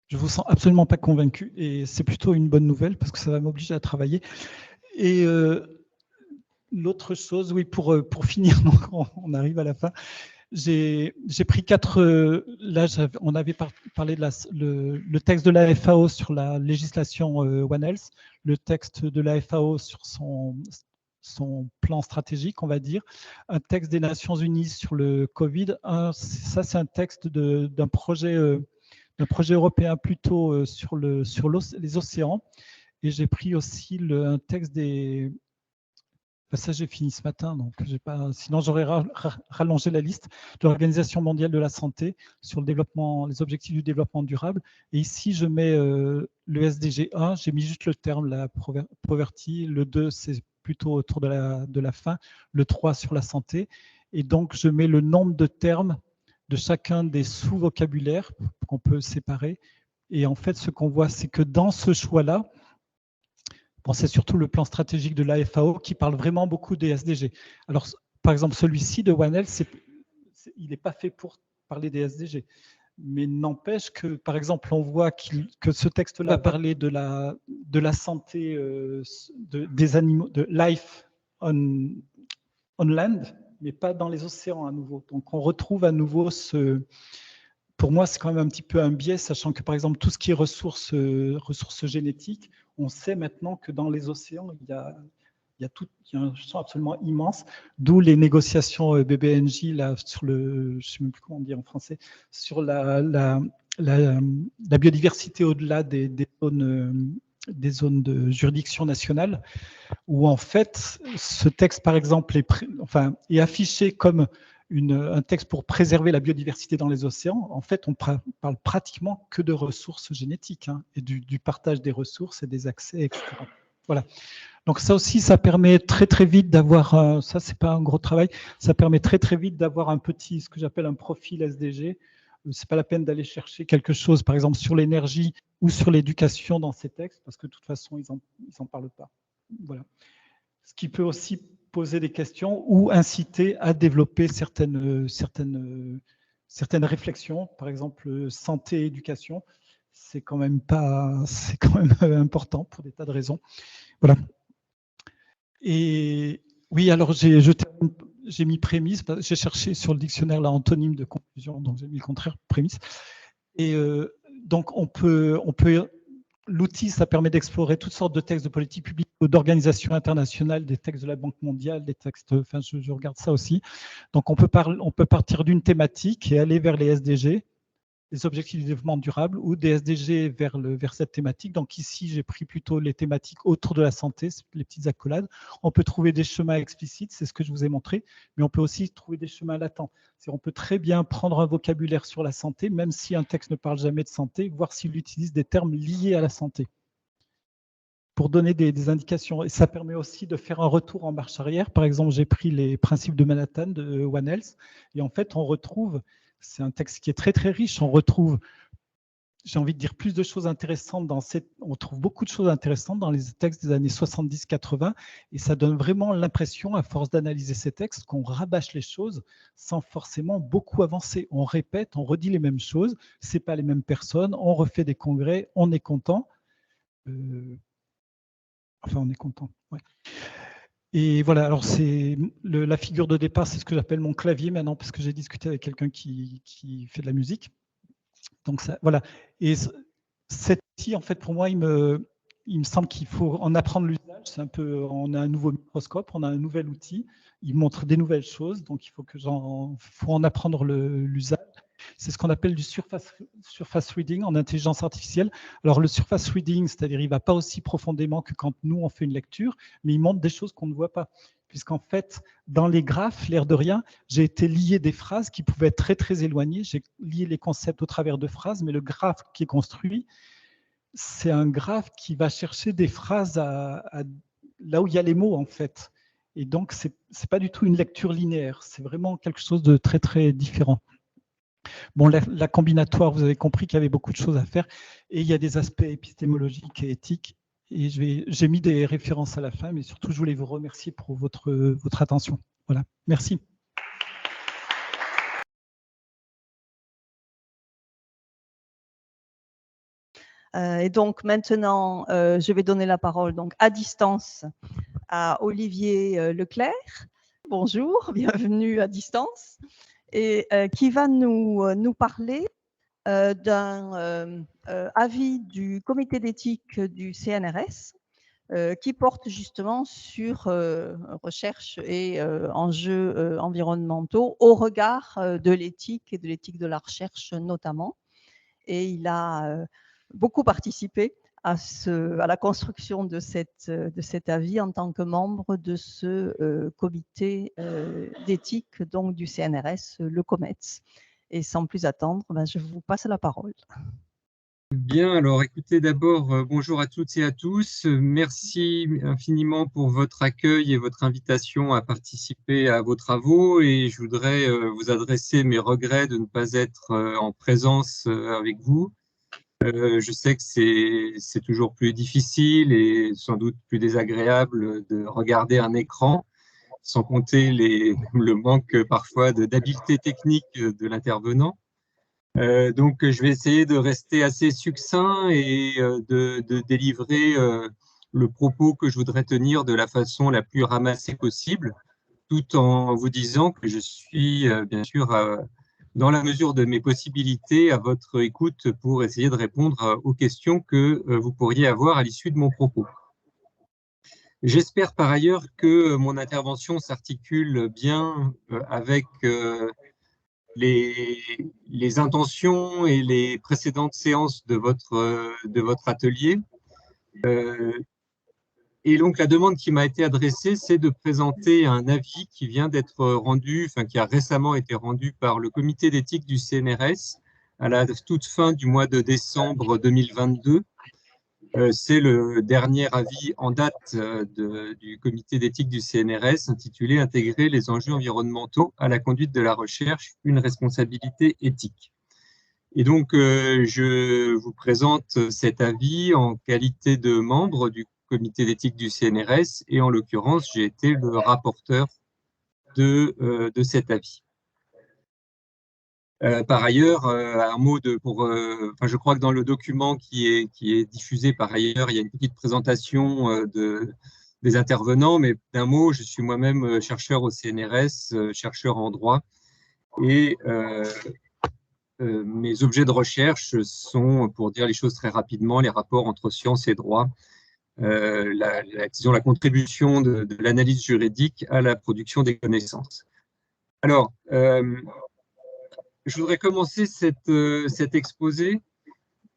Speaker 2: Je vous sens absolument pas convaincu, et c'est plutôt une bonne nouvelle parce que ça va m'obliger à travailler. Et l'autre chose, oui, pour finir, donc on arrive à la fin. j'ai pris là, on avait parlé de le texte de la FAO sur la législation One Health, le texte de la FAO sur son plan stratégique, on va dire, un texte des Nations Unies sur le Covid. Ça, c'est un texte d'un projet européen plutôt sur les océans. Et j'ai pris aussi un texte ça, j'ai fini ce matin, donc sinon j'aurais rallongé la liste de l'Organisation mondiale de la santé sur les objectifs du développement durable. Et ici, je mets le SDG 1, j'ai mis juste le terme, la poverty. Le 2, c'est plutôt autour de la faim. Le 3, sur la santé. Et donc, je mets le nombre de termes de chacun des sous-vocabulaires qu'on peut séparer. Et en fait, ce qu'on voit, c'est que dans ce choix-là, c'est surtout le plan stratégique de la FAO qui parle vraiment beaucoup des SDG. Alors, par exemple, celui-ci de One Health, il n'est pas fait pour parler des SDG. Mais n'empêche que, par exemple, on voit que ce texte-là parlait de la santé des animaux, de life on land, mais pas dans les océans à nouveau. Donc, on retrouve à nouveau pour moi, c'est quand même un petit peu un biais, sachant que, par exemple, tout ce qui est ressources génétiques, on sait maintenant que dans les océans, il y a un champ absolument immense, d'où les négociations BBNJ, là, je ne sais même plus comment dire en français, sur la biodiversité au-delà des zones de juridiction nationale, où en fait, ce texte, par exemple, est affiché comme un texte pour préserver la biodiversité dans les océans. En fait, on parle pratiquement que de ressources génétiques et du partage des ressources et des accès, etc. Voilà. Donc ça aussi, ça permet très très vite d'avoir, ça c'est pas un gros travail, ça permet très très vite d'avoir ce que j'appelle un profil SDG. C'est pas la peine d'aller chercher quelque chose, par exemple, sur l'énergie ou sur l'éducation dans ces textes, parce que de toute façon, ils en parlent pas. Voilà. Ce qui peut aussi poser des questions ou inciter à développer certaines réflexions, par exemple santé et éducation, c'est quand même important pour des tas de raisons. Voilà. Et oui, alors j'ai mis prémisse, j'ai cherché sur le dictionnaire l'antonyme de conclusion, donc j'ai mis le contraire, prémisse. Et donc l'outil, ça permet d'explorer toutes sortes de textes de politique publique ou d'organisations internationales, des textes de la Banque mondiale, des textes, enfin je regarde ça aussi. Donc on peut partir d'une thématique et aller vers les SDG, les objectifs du développement durable, ou des SDG vers cette thématique. Donc ici, j'ai pris plutôt les thématiques autour de la santé, les petites accolades. On peut trouver des chemins explicites, c'est ce que je vous ai montré, mais on peut aussi trouver des chemins latents. On peut très bien prendre un vocabulaire sur la santé, même si un texte ne parle jamais de santé, voir s'il utilise des termes liés à la santé, pour donner des indications. Et ça permet aussi de faire un retour en marche arrière. Par exemple, j'ai pris les principes de Manhattan de One Health, et en fait, on retrouve, c'est un texte qui est très très riche, on retrouve, j'ai envie de dire, plus de choses intéressantes on trouve beaucoup de choses intéressantes dans les textes des années 70-80, et ça donne vraiment l'impression, à force d'analyser ces textes, qu'on rabâche les choses sans forcément beaucoup avancer. On répète, on redit les mêmes choses, c'est pas les mêmes personnes, on refait des congrès, on est content. On est content. Ouais. Et voilà, alors c'est la figure de départ, c'est ce que j'appelle mon clavier maintenant, parce que j'ai discuté avec quelqu'un qui fait de la musique. Donc ça, voilà. Et cet outil, en fait, pour moi, il me semble qu'il faut en apprendre l'usage. C'est un peu, on a un nouveau microscope, on a un nouvel outil. Il montre des nouvelles choses, donc il faut en apprendre l'usage. C'est ce qu'on appelle du surface reading en intelligence artificielle. Alors le surface reading, c'est-à-dire il ne va pas aussi profondément que quand nous on fait une lecture, mais il montre des choses qu'on ne voit pas. Puisqu'en fait, dans les graphes, l'air de rien, j'ai été lié des phrases qui pouvaient être très très éloignées. J'ai lié les concepts au travers de phrases, mais le graphe qui est construit, c'est un graphe qui va chercher des phrases là où il y a les mots en fait. Et donc, ce n'est pas du tout une lecture linéaire, c'est vraiment quelque chose de très très différent. Bon, la combinatoire, vous avez compris qu'il y avait beaucoup de choses à faire, et il y a des aspects épistémologiques et éthiques, et j'ai mis des références à la fin, mais surtout, je voulais vous remercier pour votre attention. Voilà, merci.
Speaker 1: Et donc maintenant, je vais donner la parole donc à distance à Olivier Leclerc. Bonjour, bienvenue à distance. et qui va nous parler d'un avis du comité d'éthique du CNRS qui porte justement sur recherche et enjeux environnementaux au regard de l'éthique et de l'éthique de la recherche notamment. Et il a beaucoup participé à la construction de cet avis en tant que membre de ce comité d'éthique donc du CNRS, le COMETS. Et sans plus attendre, je vous passe la parole.
Speaker 3: Bien, alors écoutez, d'abord, bonjour à toutes et à tous. Merci infiniment pour votre accueil et votre invitation à participer à vos travaux. Et je voudrais vous adresser mes regrets de ne pas être en présence avec vous. Je sais que c'est toujours plus difficile et sans doute plus désagréable de regarder un écran, sans compter le manque parfois d'habileté technique de l'intervenant. Donc, je vais essayer de rester assez succinct et de délivrer le propos que je voudrais tenir de la façon la plus ramassée possible, tout en vous disant que je suis bien sûr, dans la mesure de mes possibilités, à votre écoute pour essayer de répondre aux questions que vous pourriez avoir à l'issue de mon propos. J'espère par ailleurs que mon intervention s'articule bien avec les intentions et les précédentes séances de votre atelier. Et donc, la demande qui m'a été adressée, c'est de présenter un avis qui vient d'être rendu, enfin, qui a récemment été rendu par le comité d'éthique du CNRS à la toute fin du mois de décembre 2022. C'est le dernier avis en date du comité d'éthique du CNRS intitulé « Intégrer les enjeux environnementaux à la conduite de la recherche, une responsabilité éthique ». Et donc, je vous présente cet avis en qualité de membre du comité d'éthique du CNRS et en l'occurrence, j'ai été le rapporteur de cet avis. Par ailleurs, un mot je crois que dans le document qui est diffusé par ailleurs, il y a une petite présentation des intervenants, mais d'un mot, je suis moi-même chercheur au CNRS, chercheur en droit, et mes objets de recherche sont, pour dire les choses très rapidement, les rapports entre science et droit, disons la contribution de l'analyse juridique à la production des connaissances. Alors, je voudrais commencer cet exposé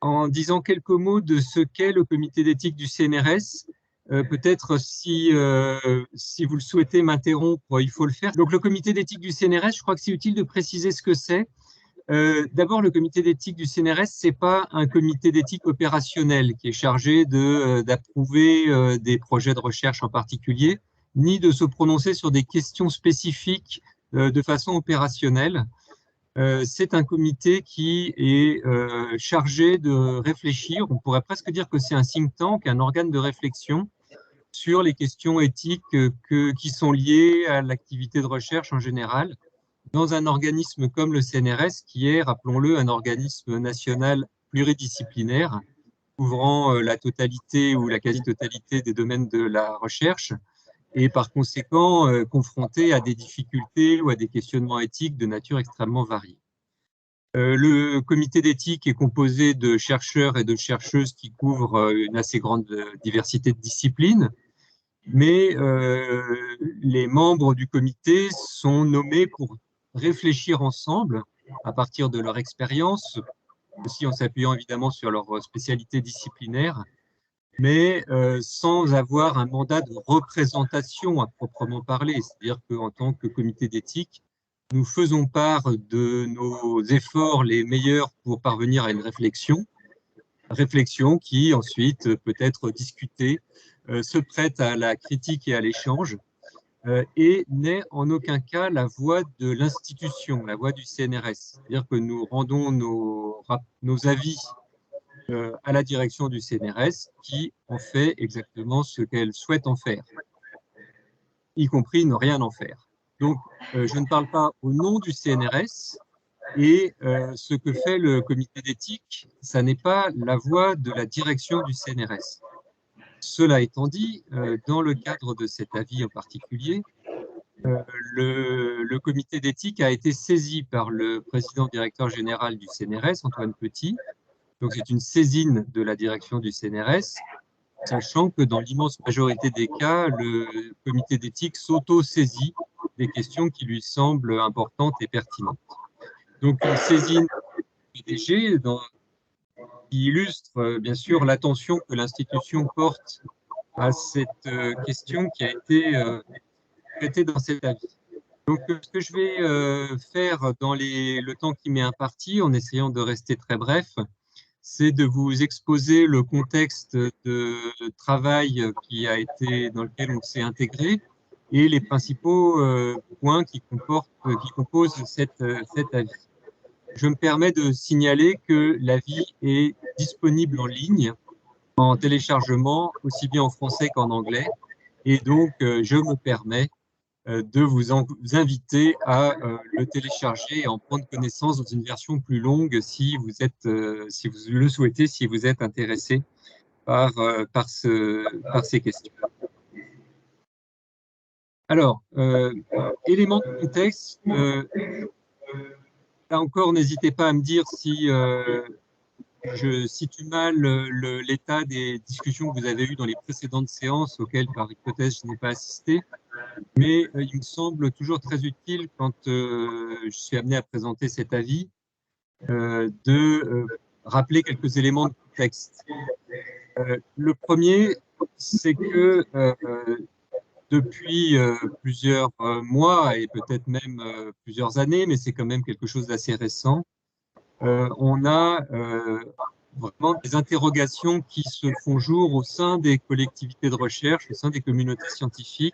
Speaker 3: en disant quelques mots de ce qu'est le comité d'éthique du CNRS. Peut-être si vous le souhaitez m'interrompre, il faut le faire. Donc le comité d'éthique du CNRS, je crois que c'est utile de préciser ce que c'est. D'abord, le comité d'éthique du CNRS, ce n'est pas un comité d'éthique opérationnel qui est chargé d'approuver des projets de recherche en particulier, ni de se prononcer sur des questions spécifiques de façon opérationnelle. C'est un comité qui est chargé de réfléchir, on pourrait presque dire que c'est un think tank, un organe de réflexion sur les questions éthiques qui sont liées à l'activité de recherche en général, dans un organisme comme le CNRS, qui est, rappelons-le, un organisme national pluridisciplinaire, couvrant la totalité ou la quasi-totalité des domaines de la recherche, et par conséquent confronté à des difficultés ou à des questionnements éthiques de nature extrêmement variée. Le comité d'éthique est composé de chercheurs et de chercheuses qui couvrent une assez grande diversité de disciplines, mais les membres du comité sont nommés pour réfléchir ensemble à partir de leur expérience, aussi en s'appuyant évidemment sur leur spécialité disciplinaire, mais sans avoir un mandat de représentation à proprement parler. C'est-à-dire qu'en tant que comité d'éthique, nous faisons part de nos efforts les meilleurs pour parvenir à une réflexion qui ensuite peut être discutée, se prête à la critique et à l'échange, et n'est en aucun cas la voix de l'institution, la voix du CNRS. C'est-à-dire que nous rendons nos avis à la direction du CNRS qui en fait exactement ce qu'elle souhaite en faire, y compris ne rien en faire. Donc, je ne parle pas au nom du CNRS et ce que fait le comité d'éthique, ça n'est pas la voix de la direction du CNRS. Cela étant dit, dans le cadre de cet avis en particulier, le comité d'éthique a été saisi par le président directeur général du CNRS, Antoine Petit. Donc, c'est une saisine de la direction du CNRS, sachant que dans l'immense majorité des cas, le comité d'éthique s'auto-saisit des questions qui lui semblent importantes et pertinentes. Donc, une saisine du PDG qui illustre bien sûr l'attention que l'institution porte à cette question qui a été traitée dans cet avis. Donc, ce que je vais faire dans le temps qui m'est imparti, en essayant de rester très bref, c'est de vous exposer le contexte de travail dans lequel on s'est intégré et les principaux points qui composent cet avis. Je me permets de signaler que l'avis est disponible en ligne, en téléchargement, aussi bien en français qu'en anglais, et donc je me permets de vous inviter à le télécharger et en prendre connaissance dans une version plus longue si vous le souhaitez, si vous êtes intéressé par ces questions. Alors, éléments de contexte, là encore, n'hésitez pas à me dire si je situe mal l'état des discussions que vous avez eues dans les précédentes séances auxquelles, par hypothèse, je n'ai pas assisté. Mais il me semble toujours très utile, quand je suis amené à présenter cet avis, de rappeler quelques éléments de contexte. Le premier, c'est que depuis plusieurs mois et peut-être même plusieurs années, mais c'est quand même quelque chose d'assez récent, on a vraiment des interrogations qui se font jour au sein des collectivités de recherche, au sein des communautés scientifiques,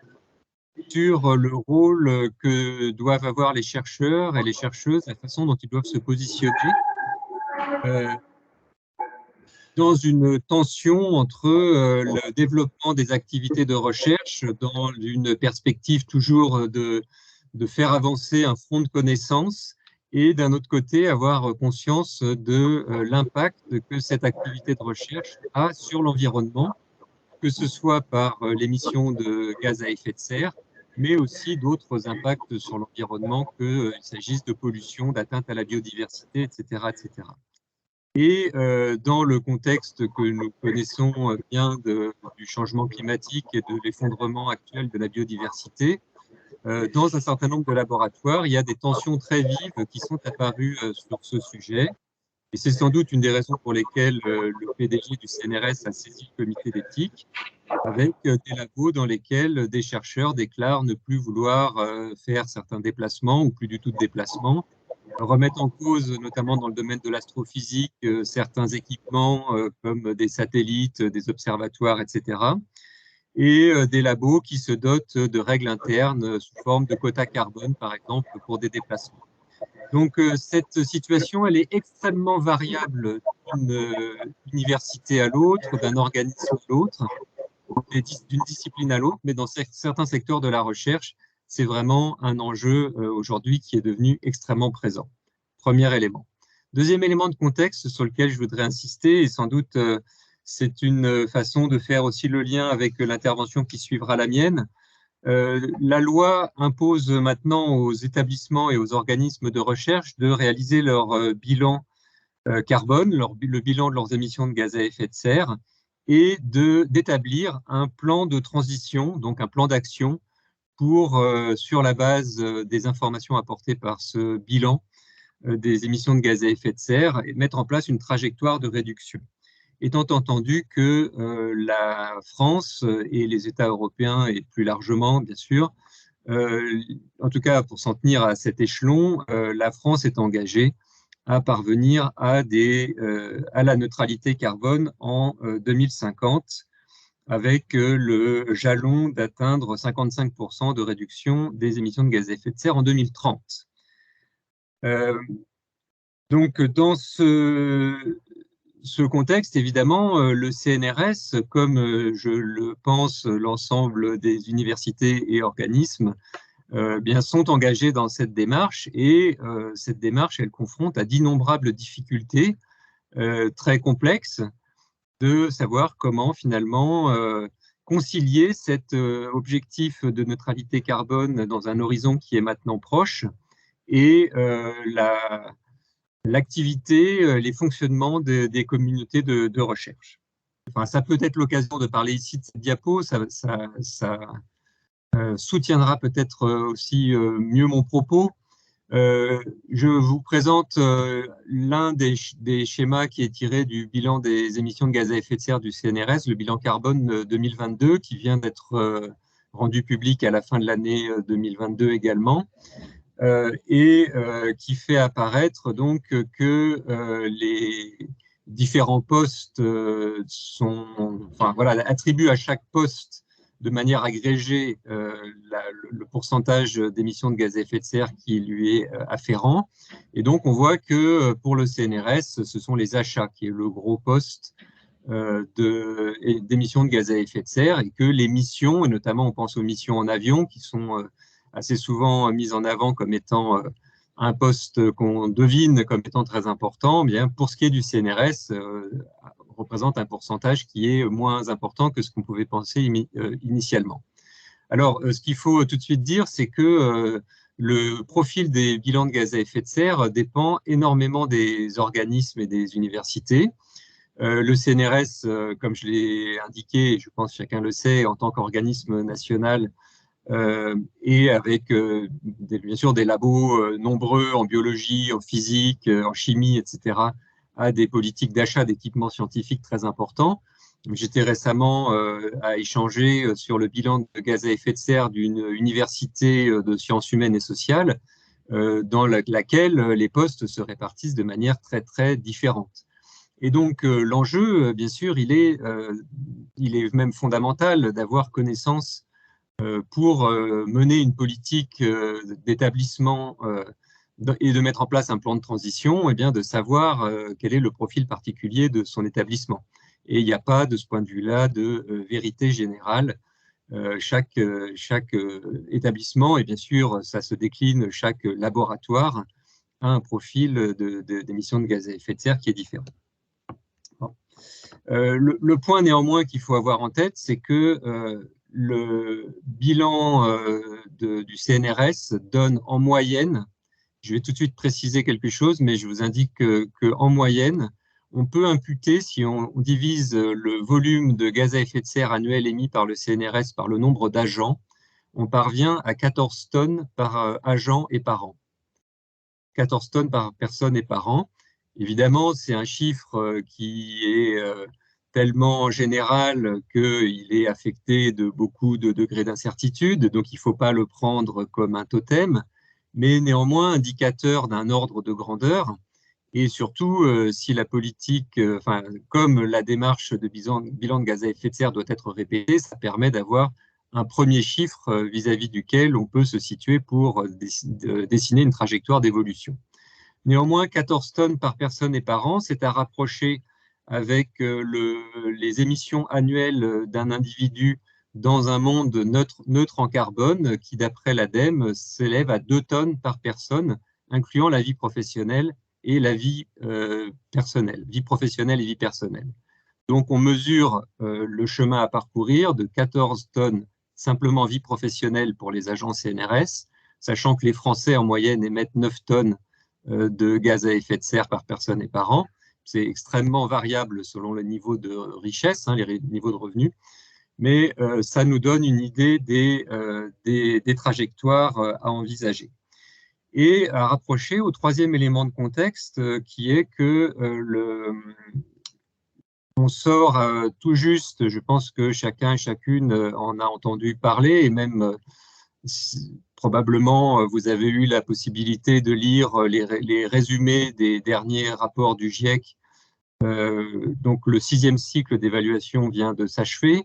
Speaker 3: sur le rôle que doivent avoir les chercheurs et les chercheuses, la façon dont ils doivent se positionner dans une tension entre le développement des activités de recherche dans une perspective toujours de faire avancer un front de connaissances et d'un autre côté avoir conscience de l'impact que cette activité de recherche a sur l'environnement, que ce soit par l'émission de gaz à effet de serre, mais aussi d'autres impacts sur l'environnement, qu'il s'agisse de pollution, d'atteinte à la biodiversité, etc. etc. Et dans le contexte que nous connaissons bien du changement climatique et de l'effondrement actuel de la biodiversité, dans un certain nombre de laboratoires, il y a des tensions très vives qui sont apparues sur ce sujet. Et c'est sans doute une des raisons pour lesquelles le PDG du CNRS a saisi le comité d'éthique, avec des labos dans lesquels des chercheurs déclarent ne plus vouloir faire certains déplacements ou plus du tout de déplacements, remettent en cause, notamment dans le domaine de l'astrophysique, certains équipements comme des satellites, des observatoires, etc. Et des labos qui se dotent de règles internes sous forme de quotas carbone, par exemple, pour des déplacements. Donc, cette situation, elle est extrêmement variable d'une université à l'autre, d'un organisme à l'autre, d'une discipline à l'autre, mais dans certains secteurs de la recherche, c'est vraiment un enjeu aujourd'hui qui est devenu extrêmement présent. Premier élément. Deuxième élément de contexte sur lequel je voudrais insister, et sans doute c'est une façon de faire aussi le lien avec l'intervention qui suivra la mienne. La loi impose maintenant aux établissements et aux organismes de recherche de réaliser leur bilan carbone, le bilan de leurs émissions de gaz à effet de serre, et d'établir un plan de transition, donc un plan d'action pour, sur la base des informations apportées par ce bilan des émissions de gaz à effet de serre, et mettre en place une trajectoire de réduction. Étant entendu que la France et les États européens, et plus largement, bien sûr, en tout cas pour s'en tenir à cet échelon, la France est engagée à parvenir à la neutralité carbone en 2050, avec le jalon d'atteindre 55% de réduction des émissions de gaz à effet de serre en 2030. Donc, dans ce contexte, évidemment, le CNRS, comme je le pense l'ensemble des universités et organismes, bien, sont engagés dans cette démarche, et cette démarche, elle confronte à d'innombrables difficultés très complexes de savoir comment finalement concilier cet objectif de neutralité carbone dans un horizon qui est maintenant proche et l'activité, les fonctionnements des communautés de recherche. Enfin, ça peut être l'occasion de parler ici de cette diapo, ça soutiendra peut-être aussi mieux mon propos. Je vous présente l'un des schémas qui est tiré du bilan des émissions de gaz à effet de serre du CNRS, le bilan carbone 2022, qui vient d'être rendu public à la fin de l'année 2022 également, et qui fait apparaître donc que les différents postes attribuent à chaque poste de manière agrégée le pourcentage d'émissions de gaz à effet de serre qui lui est afférent. Et donc, on voit que pour le CNRS, ce sont les achats qui est le gros poste d'émissions de gaz à effet de serre, et que les missions, et notamment on pense aux missions en avion, qui sont assez souvent mises en avant comme étant un poste qu'on devine comme étant très important, bien, pour ce qui est du CNRS, représente un pourcentage qui est moins important que ce qu'on pouvait penser initialement. Alors, ce qu'il faut tout de suite dire, c'est que le profil des bilans de gaz à effet de serre dépend énormément des organismes et des universités. Le CNRS, comme je l'ai indiqué, et je pense que chacun le sait, en tant qu'organisme national, et avec bien sûr des labos nombreux en biologie, en physique, en chimie, etc., à des politiques d'achat d'équipements scientifiques très importants. J'étais récemment à échanger sur le bilan de gaz à effet de serre d'une université de sciences humaines et sociales, dans laquelle les postes se répartissent de manière très, très différente. Et donc, l'enjeu, bien sûr, il est même fondamental d'avoir connaissance pour mener une politique d'établissement et de mettre en place un plan de transition, et bien de savoir quel est le profil particulier de son établissement. Et il n'y a pas, de ce point de vue-là, de vérité générale. Chaque établissement, et bien sûr, ça se décline, chaque laboratoire a un profil d'émissions de gaz à effet de serre qui est différent. Bon. Le point néanmoins qu'il faut avoir en tête, c'est que le bilan du CNRS donne en moyenne, je vais tout de suite préciser quelque chose, mais je vous indique qu'en moyenne, on peut imputer, si on divise le volume de gaz à effet de serre annuel émis par le CNRS par le nombre d'agents, on parvient à 14 tonnes par agent et par an. 14 tonnes par personne et par an. Évidemment, c'est un chiffre qui est tellement général qu'il est affecté de beaucoup de degrés d'incertitude, donc il ne faut pas le prendre comme un totem, mais néanmoins indicateur d'un ordre de grandeur. Et surtout, si la politique, comme la démarche de bilan de gaz à effet de serre doit être répétée, ça permet d'avoir un premier chiffre vis-à-vis duquel on peut se situer pour dessiner une trajectoire d'évolution. Néanmoins, 14 tonnes par personne et par an, c'est à rapprocher avec les émissions annuelles d'un individu dans un monde neutre en carbone qui, d'après l'ADEME, s'élève à 2 tonnes par personne, incluant la vie professionnelle et la vie personnelle, vie professionnelle et vie personnelle. Donc, on mesure le chemin à parcourir de 14 tonnes simplement vie professionnelle pour les agents CNRS, sachant que les Français en moyenne émettent 9 tonnes de gaz à effet de serre par personne et par an. C'est extrêmement variable selon le niveau de richesse, les niveaux de revenus, mais ça nous donne une idée des trajectoires à envisager. Et à rapprocher au troisième élément de contexte, qui est que on sort tout juste, je pense que chacun et chacune en a entendu parler, et même probablement vous avez eu la possibilité de lire les résumés des derniers rapports du GIEC. Donc le 6e cycle d'évaluation vient de s'achever,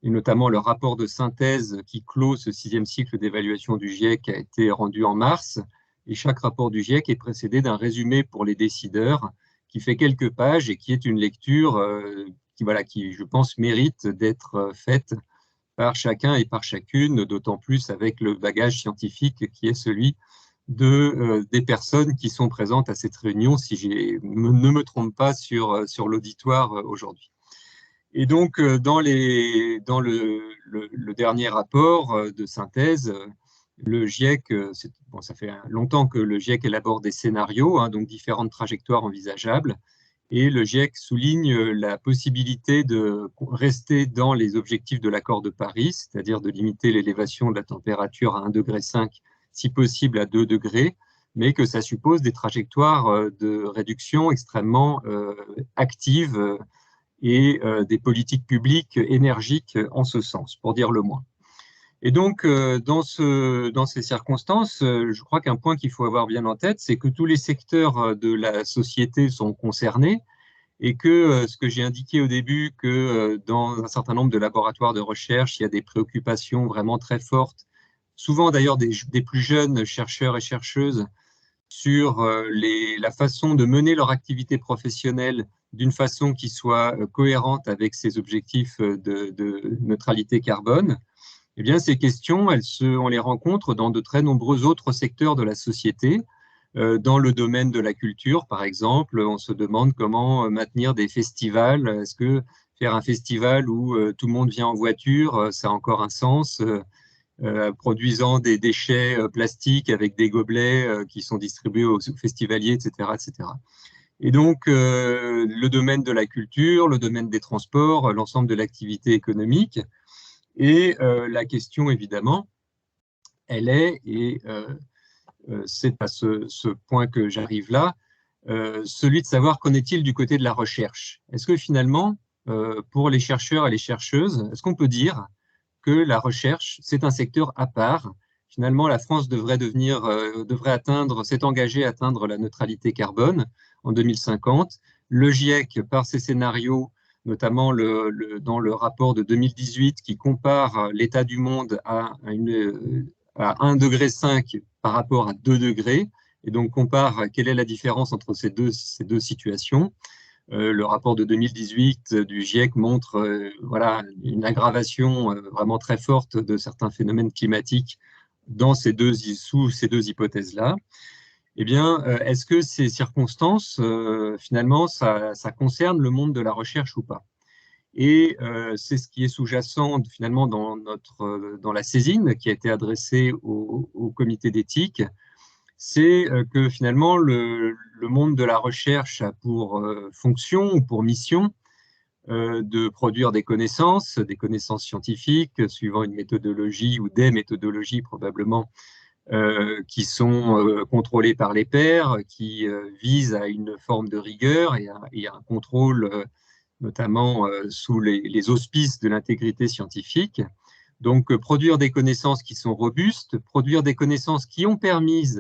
Speaker 3: et notamment le rapport de synthèse qui clôt ce 6e cycle d'évaluation du GIEC a été rendu en mars. Et chaque rapport du GIEC est précédé d'un résumé pour les décideurs qui fait quelques pages et qui est une lecture qui, je pense, mérite d'être faite par chacun et par chacune, d'autant plus avec le bagage scientifique qui est celui des personnes qui sont présentes à cette réunion, si je ne me trompe pas sur l'auditoire aujourd'hui. Et donc, dans le dernier rapport de synthèse, le GIEC, bon, ça fait longtemps que le GIEC élabore des scénarios, hein, donc différentes trajectoires envisageables, et le GIEC souligne la possibilité de rester dans les objectifs de l'accord de Paris, c'est-à-dire de limiter l'élévation de la température à 1,5 degré, si possible à 2 degrés, mais que ça suppose des trajectoires de réduction extrêmement actives et des politiques publiques énergiques en ce sens, pour dire le moins. Et donc, dans ces circonstances, je crois qu'un point qu'il faut avoir bien en tête, c'est que tous les secteurs de la société sont concernés et que ce que j'ai indiqué au début, que dans un certain nombre de laboratoires de recherche, il y a des préoccupations vraiment très fortes, souvent d'ailleurs des plus jeunes chercheurs et chercheuses, sur la façon de mener leur activité professionnelle d'une façon qui soit cohérente avec ces objectifs de neutralité carbone. Eh bien, ces questions, on les rencontre dans de très nombreux autres secteurs de la société. Dans le domaine de la culture, par exemple, on se demande comment maintenir des festivals. Est-ce que faire un festival où tout le monde vient en voiture, ça a encore un sens, produisant des déchets plastiques avec des gobelets qui sont distribués aux festivaliers, etc., etc. Et donc, le domaine de la culture, le domaine des transports, l'ensemble de l'activité économique. Et la question, évidemment, elle est, et c'est à ce point que j'arrive là, celui de savoir qu'en est-il du côté de la recherche. Est-ce que finalement, pour les chercheurs et les chercheuses, est-ce qu'on peut dire que la recherche, c'est un secteur à part? Finalement, la France devrait s'est engagée à atteindre la neutralité carbone en 2050. Le GIEC, par ses scénarios, notamment dans le rapport de 2018 qui compare l'état du monde à 1,5 degré par rapport à 2 degrés, et donc compare quelle est la différence entre ces deux situations. Le rapport de 2018 du GIEC montre voilà, une aggravation vraiment très forte de certains phénomènes climatiques sous ces deux hypothèses-là. Eh bien, est-ce que ces circonstances, finalement, ça concerne le monde de la recherche ou pas? Et c'est ce qui est sous-jacent finalement dans la saisine qui a été adressée au comité d'éthique, c'est que finalement le monde de la recherche a pour fonction ou pour mission de produire des connaissances scientifiques suivant une méthodologie ou des méthodologies probablement qui sont contrôlées par les pairs, qui visent à une forme de rigueur et à un contrôle notamment sous les auspices de l'intégrité scientifique. Donc, produire des connaissances qui sont robustes, produire des connaissances qui ont permis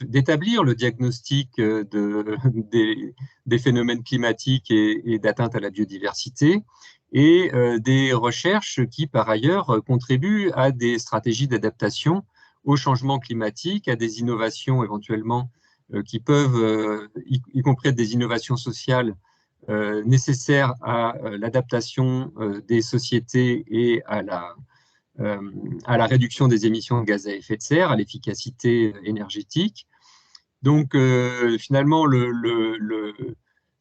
Speaker 3: d'établir le diagnostic des phénomènes climatiques et d'atteinte à la biodiversité, et des recherches qui, par ailleurs, contribuent à des stratégies d'adaptation au changement climatique, à des innovations éventuellement qui peuvent, y compris des innovations sociales, nécessaires à l'adaptation des sociétés et à la réduction des émissions de gaz à effet de serre, à l'efficacité énergétique. Donc, finalement,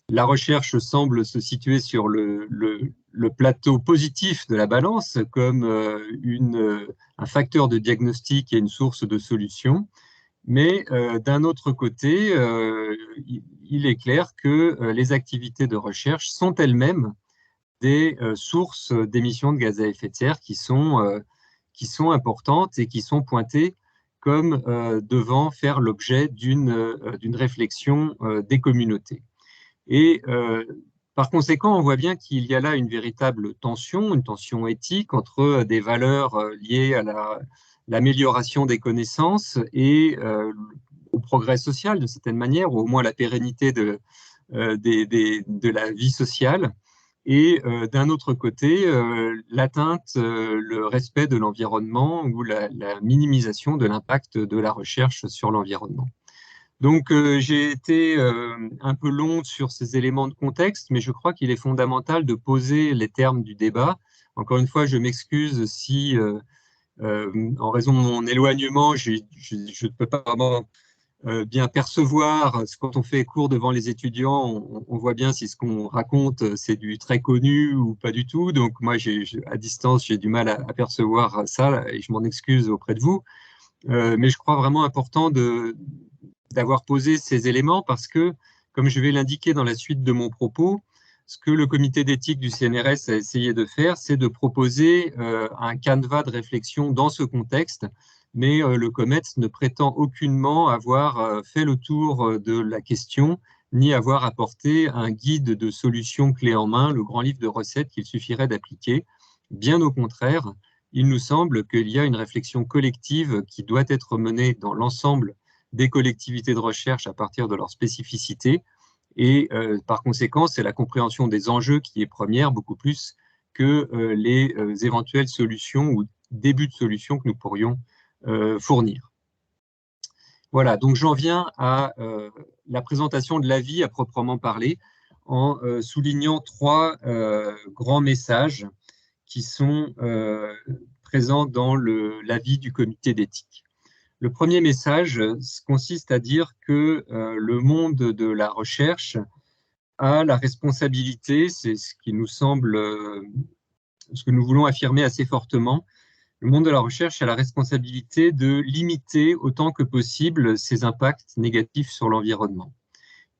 Speaker 3: la recherche semble se situer sur le plateau positif de la balance comme un facteur de diagnostic et une source de solution. Mais d'un autre côté, il est clair que les activités de recherche sont elles-mêmes des sources d'émissions de gaz à effet de serre qui sont importantes et qui sont pointées comme devant faire l'objet d'une réflexion des communautés. Et par conséquent, on voit bien qu'il y a là une véritable tension, une tension éthique entre des valeurs liées à l'amélioration des connaissances et au progrès social, de certaine manière, ou au moins la pérennité de la vie sociale. Et d'un autre côté, l'atteinte, le respect de l'environnement ou la minimisation de l'impact de la recherche sur l'environnement. Donc, j'ai été un peu long sur ces éléments de contexte, mais je crois qu'il est fondamental de poser les termes du débat. Encore une fois, je m'excuse si, en raison de mon éloignement, je ne peux pas vraiment bien percevoir. Quand on fait cours devant les étudiants, on voit bien si ce qu'on raconte, c'est du très connu ou pas du tout. Donc moi, à distance, j'ai du mal à percevoir ça et je m'en excuse auprès de vous. Mais je crois vraiment important d'avoir posé ces éléments parce que, comme je vais l'indiquer dans la suite de mon propos, ce que le comité d'éthique du CNRS a essayé de faire, c'est de proposer un canevas de réflexion dans ce contexte, mais le COMETS ne prétend aucunement avoir fait le tour de la question, ni avoir apporté un guide de solutions clés en main, le grand livre de recettes qu'il suffirait d'appliquer. Bien au contraire, il nous semble qu'il y a une réflexion collective qui doit être menée dans l'ensemble des collectivités de recherche à partir de leurs spécificités. Et par conséquent, c'est la compréhension des enjeux qui est première, beaucoup plus que les éventuelles solutions ou débuts de solutions que nous pourrions fournir. Voilà, donc j'en viens à la présentation de l'avis à proprement parler, en soulignant trois grands messages qui sont présents dans l'avis du comité d'éthique. Le premier message consiste à dire que le monde de la recherche a la responsabilité, c'est ce qui nous semble, ce que nous voulons affirmer assez fortement, le monde de la recherche a la responsabilité de limiter autant que possible ses impacts négatifs sur l'environnement.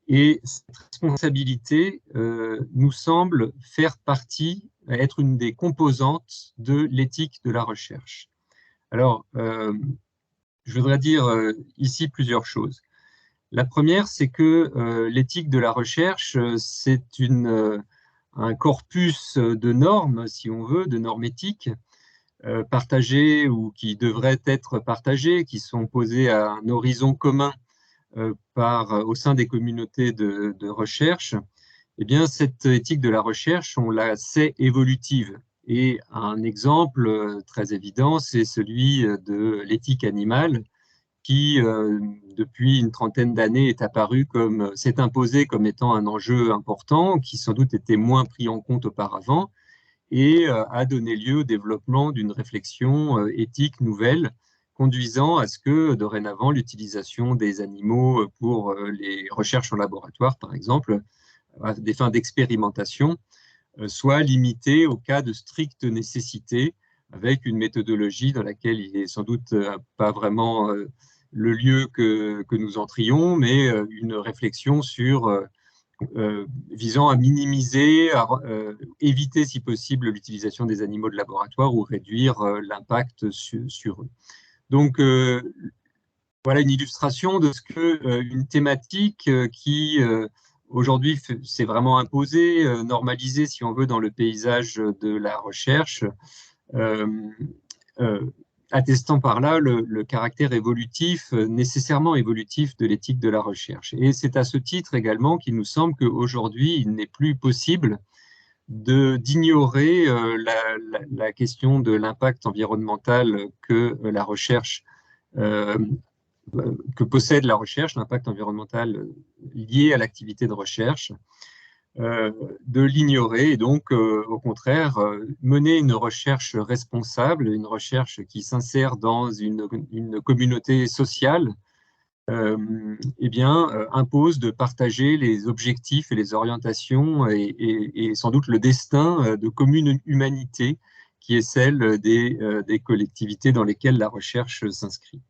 Speaker 3: Et cette responsabilité nous semble faire partie, être une des composantes de l'éthique de la recherche. Alors, je voudrais dire ici plusieurs choses. La première, c'est que l'éthique de la recherche, c'est un corpus de normes, si on veut, de normes éthiques partagées ou qui devraient être partagées, qui sont posées à un horizon commun au sein des communautés de recherche. Eh bien, cette éthique de la recherche, on la sait évolutive. Et un exemple très évident, c'est celui de l'éthique animale, qui, depuis une trentaine d'années, s'est imposé comme étant un enjeu important, qui sans doute était moins pris en compte auparavant, et a donné lieu au développement d'une réflexion éthique nouvelle, conduisant à ce que, dorénavant, l'utilisation des animaux pour les recherches en laboratoire, par exemple, à des fins d'expérimentation, soit limitée au cas de stricte nécessité, avec une méthodologie dans laquelle il n'est sans doute pas vraiment le lieu que nous entrions, mais une réflexion visant à minimiser, à éviter si possible l'utilisation des animaux de laboratoire ou réduire l'impact sur eux. Donc, voilà une illustration de ce qu'une thématique qui aujourd'hui s'est vraiment imposée, normalisée si on veut dans le paysage de la recherche, attestant par là le caractère évolutif, nécessairement évolutif de l'éthique de la recherche. Et c'est à ce titre également qu'il nous semble qu'aujourd'hui, il n'est plus possible d'ignorer la question de l'impact environnemental que la recherche, que possède la recherche, l'impact environnemental lié à l'activité de recherche, de l'ignorer et donc, au contraire, mener une recherche responsable, une recherche qui s'insère dans une communauté sociale, eh bien, impose de partager les objectifs et les orientations et sans doute le destin de commune humanité qui est celle des collectivités dans lesquelles la recherche s'inscrit.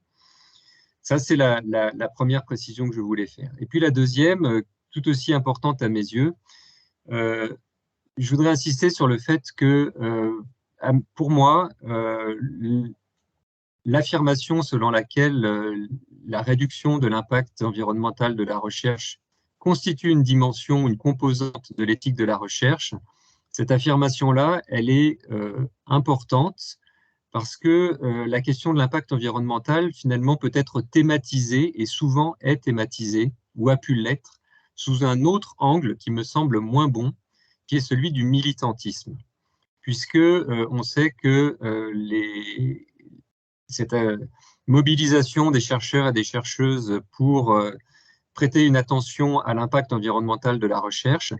Speaker 3: Ça, c'est la première précision que je voulais faire. Et puis la deuxième, tout aussi importante à mes yeux, je voudrais insister sur le fait que, pour moi, l'affirmation selon laquelle la réduction de l'impact environnemental de la recherche constitue une dimension, une composante de l'éthique de la recherche, cette affirmation-là, elle est importante parce que la question de l'impact environnemental, finalement, peut être thématisée et souvent est thématisée ou a pu l'être sous un autre angle qui me semble moins bon, qui est celui du militantisme, puisque on sait que cette mobilisation des chercheurs et des chercheuses pour prêter une attention à l'impact environnemental de la recherche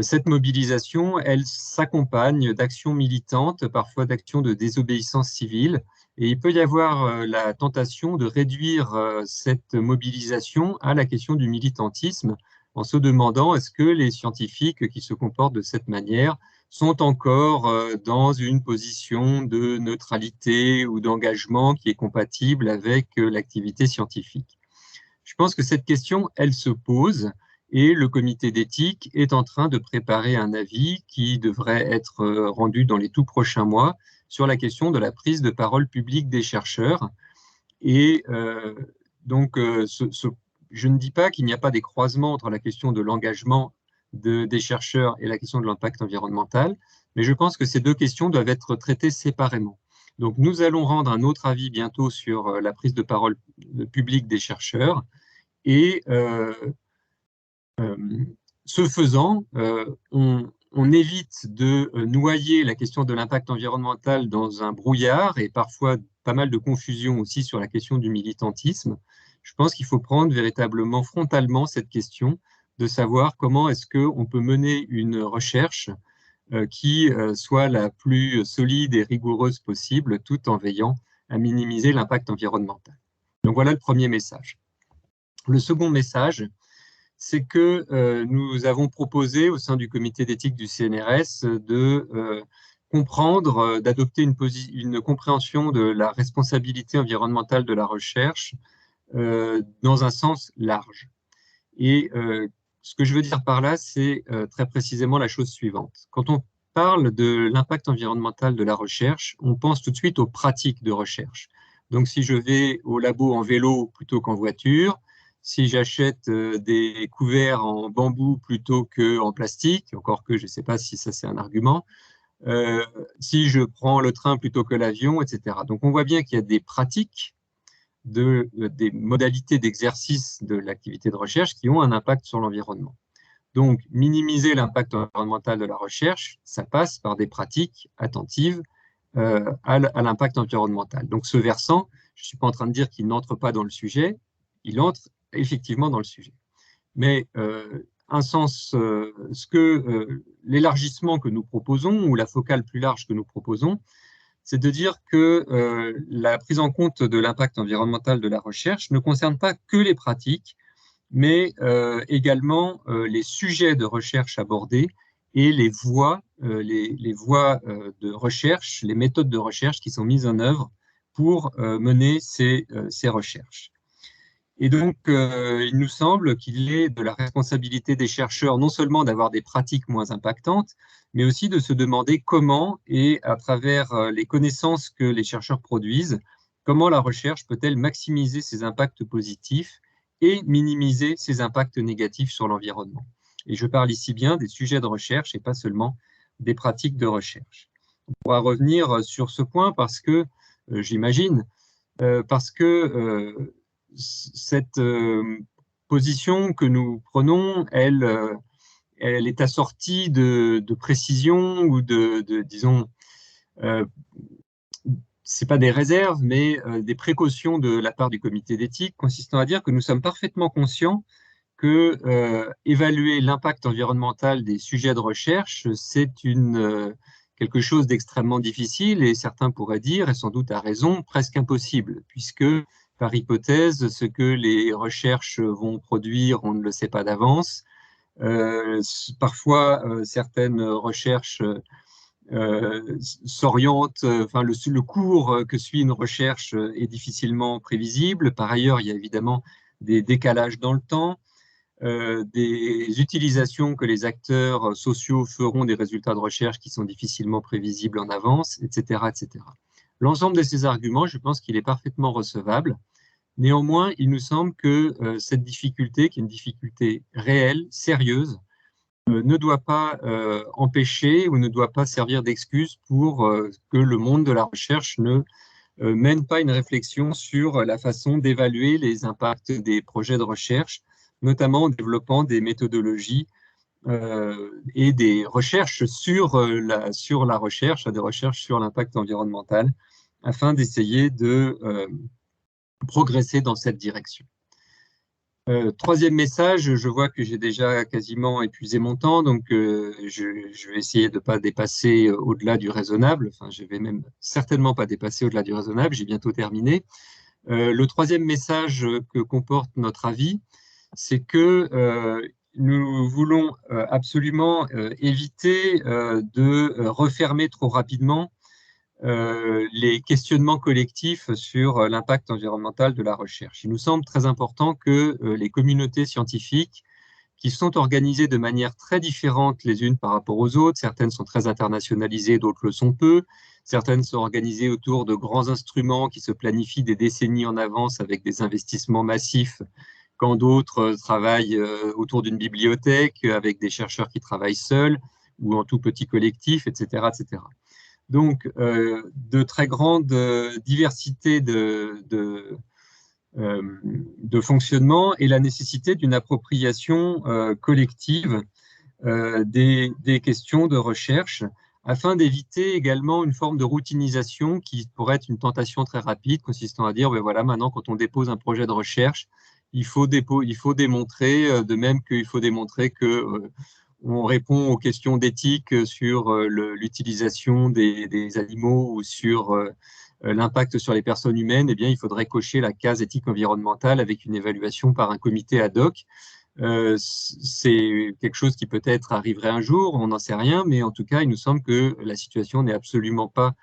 Speaker 3: Cette mobilisation, elle s'accompagne d'actions militantes, parfois d'actions de désobéissance civile, et il peut y avoir la tentation de réduire cette mobilisation à la question du militantisme, en se demandant est-ce que les scientifiques qui se comportent de cette manière sont encore dans une position de neutralité ou d'engagement qui est compatible avec l'activité scientifique. Je pense que cette question, elle se pose, et le comité d'éthique est en train de préparer un avis qui devrait être rendu dans les tout prochains mois sur la question de la prise de parole publique des chercheurs. Et donc, je ne dis pas qu'il n'y a pas des croisements entre la question de l'engagement des chercheurs et la question de l'impact environnemental, mais je pense que ces deux questions doivent être traitées séparément. Donc, nous allons rendre un autre avis bientôt sur la prise de parole publique des chercheurs, et ce faisant, on évite de noyer la question de l'impact environnemental dans un brouillard et parfois pas mal de confusion aussi sur la question du militantisme. Je pense qu'il faut prendre véritablement frontalement cette question de savoir comment est-ce qu'on peut mener une recherche qui soit la plus solide et rigoureuse possible, tout en veillant à minimiser l'impact environnemental. Donc voilà le premier message. Le second message, c'est que nous avons proposé au sein du comité d'éthique du CNRS de comprendre, d'adopter une compréhension de la responsabilité environnementale de la recherche dans un sens large. Et ce que je veux dire par là, c'est très précisément la chose suivante. Quand on parle de l'impact environnemental de la recherche, on pense tout de suite aux pratiques de recherche. Donc, si je vais au labo en vélo plutôt qu'en voiture, si j'achète des couverts en bambou plutôt qu'en plastique, encore que je ne sais pas si ça c'est un argument, si je prends le train plutôt que l'avion, etc. Donc, on voit bien qu'il y a des pratiques, des modalités d'exercice de l'activité de recherche qui ont un impact sur l'environnement. Donc, minimiser l'impact environnemental de la recherche, ça passe par des pratiques attentives à l'impact environnemental. Donc, ce versant, je ne suis pas en train de dire qu'il n'entre pas dans le sujet, il entre effectivement dans le sujet. Mais l'élargissement que nous proposons, ou la focale plus large que nous proposons, c'est de dire que la prise en compte de l'impact environnemental de la recherche ne concerne pas que les pratiques, mais également les sujets de recherche abordés et les voies de recherche, les méthodes de recherche qui sont mises en œuvre pour mener ces recherches. Et donc, il nous semble qu'il est de la responsabilité des chercheurs non seulement d'avoir des pratiques moins impactantes, mais aussi de se demander comment, et à travers les connaissances que les chercheurs produisent, comment la recherche peut-elle maximiser ses impacts positifs et minimiser ses impacts négatifs sur l'environnement. Et je parle ici bien des sujets de recherche et pas seulement des pratiques de recherche. On pourra revenir sur ce point parce que, j'imagine, cette position que nous prenons, elle est assortie de précisions ou disons, c'est pas des réserves, mais des précautions de la part du comité d'éthique, consistant à dire que nous sommes parfaitement conscients que évaluer l'impact environnemental des sujets de recherche, c'est quelque chose d'extrêmement difficile et certains pourraient dire, et sans doute à raison, presque impossible, puisque par hypothèse, ce que les recherches vont produire, on ne le sait pas d'avance. Parfois, certaines recherches s'orientent, enfin le cours que suit une recherche est difficilement prévisible. Par ailleurs, il y a évidemment des décalages dans le temps, des utilisations que les acteurs sociaux feront des résultats de recherche qui sont difficilement prévisibles en avance, etc., etc. L'ensemble de ces arguments, je pense qu'il est parfaitement recevable. Néanmoins, il nous semble que cette difficulté, qui est une difficulté réelle, sérieuse, ne doit pas empêcher ou ne doit pas servir d'excuse pour que le monde de la recherche ne mène pas une réflexion sur la façon d'évaluer les impacts des projets de recherche, notamment en développant des méthodologies et des recherches sur la recherche, des recherches sur l'impact environnemental, afin d'essayer de progresser dans cette direction. Troisième message, je vois que j'ai déjà quasiment épuisé mon temps, donc je vais essayer de ne pas dépasser au-delà du raisonnable. Enfin, je vais même certainement pas dépasser au-delà du raisonnable, j'ai bientôt terminé. Le troisième message que comporte notre avis, c'est que nous voulons absolument éviter de refermer trop rapidement les questionnements collectifs sur l'impact environnemental de la recherche. Il nous semble très important que les communautés scientifiques, qui sont organisées de manière très différente les unes par rapport aux autres, certaines sont très internationalisées, d'autres le sont peu, certaines sont organisées autour de grands instruments qui se planifient des décennies en avance avec des investissements massifs, quand d'autres travaillent autour d'une bibliothèque avec des chercheurs qui travaillent seuls ou en tout petit collectif, etc., etc. Donc, de très grandes diversités de fonctionnement et la nécessité d'une appropriation collective des questions de recherche afin d'éviter également une forme de routinisation qui pourrait être une tentation très rapide consistant à dire, ben voilà, maintenant quand on dépose un projet de recherche, il faut démontrer, de même qu'il faut démontrer que on répond aux questions d'éthique sur l'utilisation des animaux ou sur l'impact sur les personnes humaines, eh bien, il faudrait cocher la case éthique environnementale avec une évaluation par un comité ad hoc. C'est quelque chose qui peut-être arriverait un jour, on n'en sait rien, mais en tout cas, il nous semble que la situation n'est absolument pas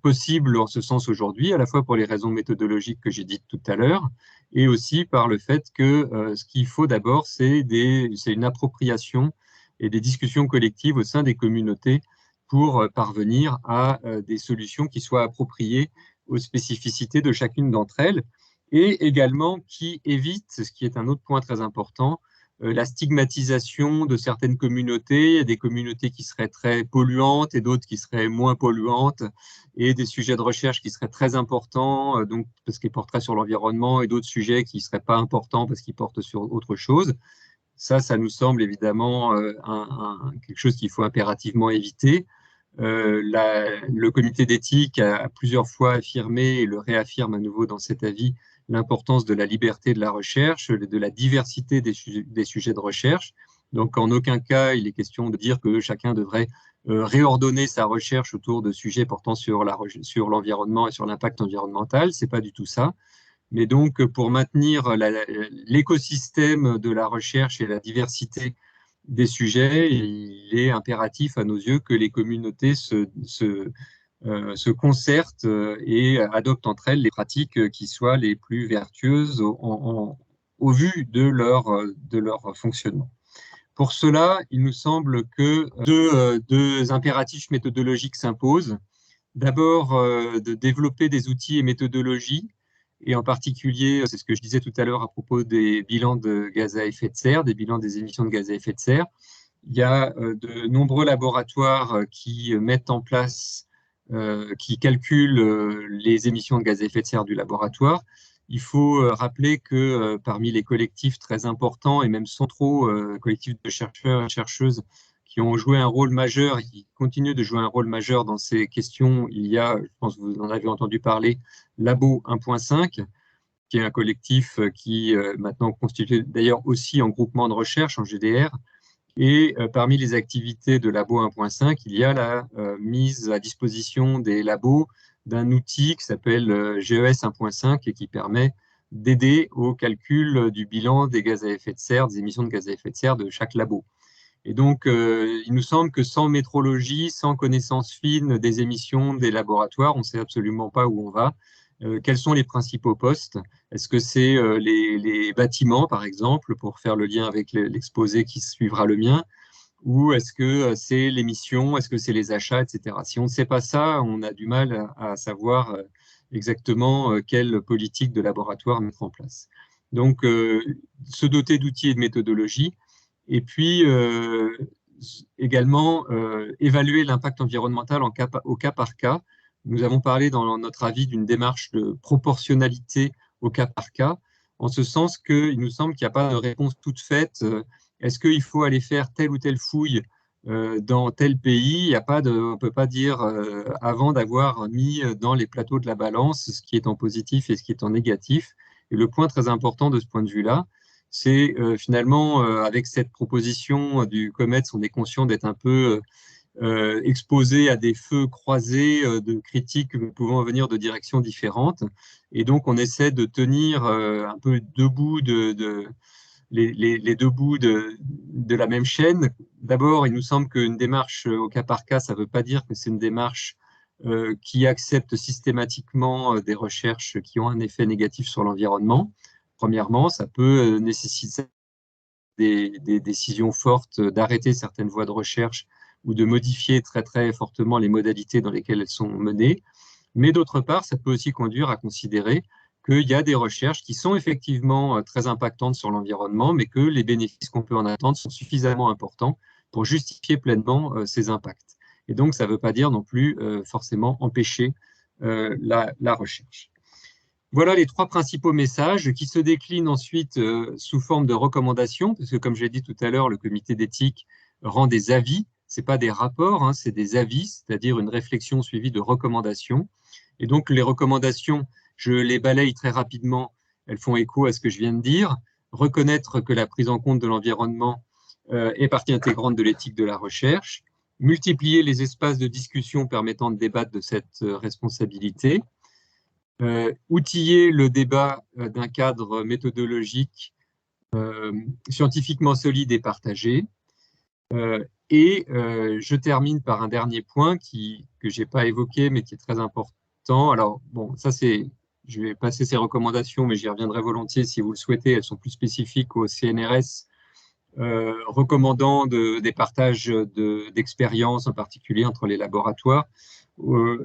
Speaker 3: possible en ce sens aujourd'hui, à la fois pour les raisons méthodologiques que j'ai dites tout à l'heure, et aussi par le fait que ce qu'il faut d'abord, c'est une appropriation et des discussions collectives au sein des communautés pour parvenir à des solutions qui soient appropriées aux spécificités de chacune d'entre elles, et également qui évitent, ce qui est un autre point très important, la stigmatisation de certaines communautés. Il y a des communautés qui seraient très polluantes et d'autres qui seraient moins polluantes, et des sujets de recherche qui seraient très importants, donc parce qu'ils porteraient sur l'environnement, et d'autres sujets qui ne seraient pas importants parce qu'ils portent sur autre chose. Ça nous semble évidemment quelque chose qu'il faut impérativement éviter. Le comité d'éthique a plusieurs fois affirmé, et le réaffirme à nouveau dans cet avis, l'importance de la liberté de la recherche, de la diversité des sujets de recherche. Donc, en aucun cas, il est question de dire que chacun devrait réordonner sa recherche autour de sujets portant sur l'environnement et sur l'impact environnemental. Ce n'est pas du tout ça. Mais donc, pour maintenir l'écosystème de la recherche et la diversité des sujets, il est impératif à nos yeux que les communautés se concertent et adoptent entre elles les pratiques qui soient les plus vertueuses au vu de leur fonctionnement. Pour cela, il nous semble que deux impératifs méthodologiques s'imposent. D'abord, de développer des outils et méthodologies, et en particulier, c'est ce que je disais tout à l'heure à propos des bilans de gaz à effet de serre, des bilans des émissions de gaz à effet de serre. Il y a de nombreux laboratoires qui mettent en place, qui calculent les émissions de gaz à effet de serre du laboratoire. Il faut rappeler que parmi les collectifs très importants et même centraux, collectifs de chercheurs et chercheuses qui ont joué un rôle majeur et qui continuent de jouer un rôle majeur dans ces questions, il y a, je pense que vous en avez entendu parler, Labo 1.5, qui est un collectif qui maintenant constitué d'ailleurs aussi en groupement de recherche, en GDR. Et parmi les activités de Labo 1.5, il y a la mise à disposition des labos d'un outil qui s'appelle GES 1.5 et qui permet d'aider au calcul du bilan des gaz à effet de serre, des émissions de gaz à effet de serre de chaque labo. Et donc, il nous semble que sans métrologie, sans connaissance fine des émissions des laboratoires, on ne sait absolument pas où on va. Quels sont les principaux postes? Est-ce que c'est les bâtiments, par exemple, pour faire le lien avec l'exposé qui suivra le mien? Ou est-ce que c'est l'émission? Est-ce que c'est les achats, etc. Si on ne sait pas ça, on a du mal à savoir exactement quelle politique de laboratoire mettre en place. Donc, se doter d'outils et de méthodologies, et puis également évaluer l'impact environnemental au cas par cas. Nous avons parlé dans notre avis d'une démarche de proportionnalité au cas par cas, en ce sens qu'il nous semble qu'il n'y a pas de réponse toute faite. Est-ce qu'il faut aller faire telle ou telle fouille dans tel pays? On ne peut pas dire avant d'avoir mis dans les plateaux de la balance ce qui est en positif et ce qui est en négatif. Et le point très important de ce point de vue-là, c'est finalement, avec cette proposition du COMETS, on est conscient d'être un peu exposé à des feux croisés de critiques pouvant venir de directions différentes. Et donc, on essaie de tenir un peu debout les deux bouts de la même chaîne. D'abord, il nous semble qu'une démarche au cas par cas, ça ne veut pas dire que c'est une démarche qui accepte systématiquement des recherches qui ont un effet négatif sur l'environnement. Premièrement, ça peut nécessiter des décisions fortes d'arrêter certaines voies de recherche ou de modifier très très fortement les modalités dans lesquelles elles sont menées. Mais d'autre part, ça peut aussi conduire à considérer qu'il y a des recherches qui sont effectivement très impactantes sur l'environnement, mais que les bénéfices qu'on peut en attendre sont suffisamment importants pour justifier pleinement ces impacts. Et donc, ça ne veut pas dire non plus forcément empêcher la recherche. Voilà les 3 principaux messages qui se déclinent ensuite sous forme de recommandations, parce que comme je l'ai dit tout à l'heure, le comité d'éthique rend des avis, ce n'est pas des rapports, hein, c'est des avis, c'est-à-dire une réflexion suivie de recommandations. Et donc les recommandations, je les balaye très rapidement, elles font écho à ce que je viens de dire. Reconnaître que la prise en compte de l'environnement est partie intégrante de l'éthique de la recherche. Multiplier les espaces de discussion permettant de débattre de cette responsabilité. Outiller le débat d'un cadre méthodologique scientifiquement solide et partagé. Je termine par un dernier point que je n'ai pas évoqué, mais qui est très important. Alors, bon, ça c'est, je vais passer ces recommandations, mais j'y reviendrai volontiers si vous le souhaitez. Elles sont plus spécifiques au CNRS, recommandant des partages d'expériences, en particulier entre les laboratoires.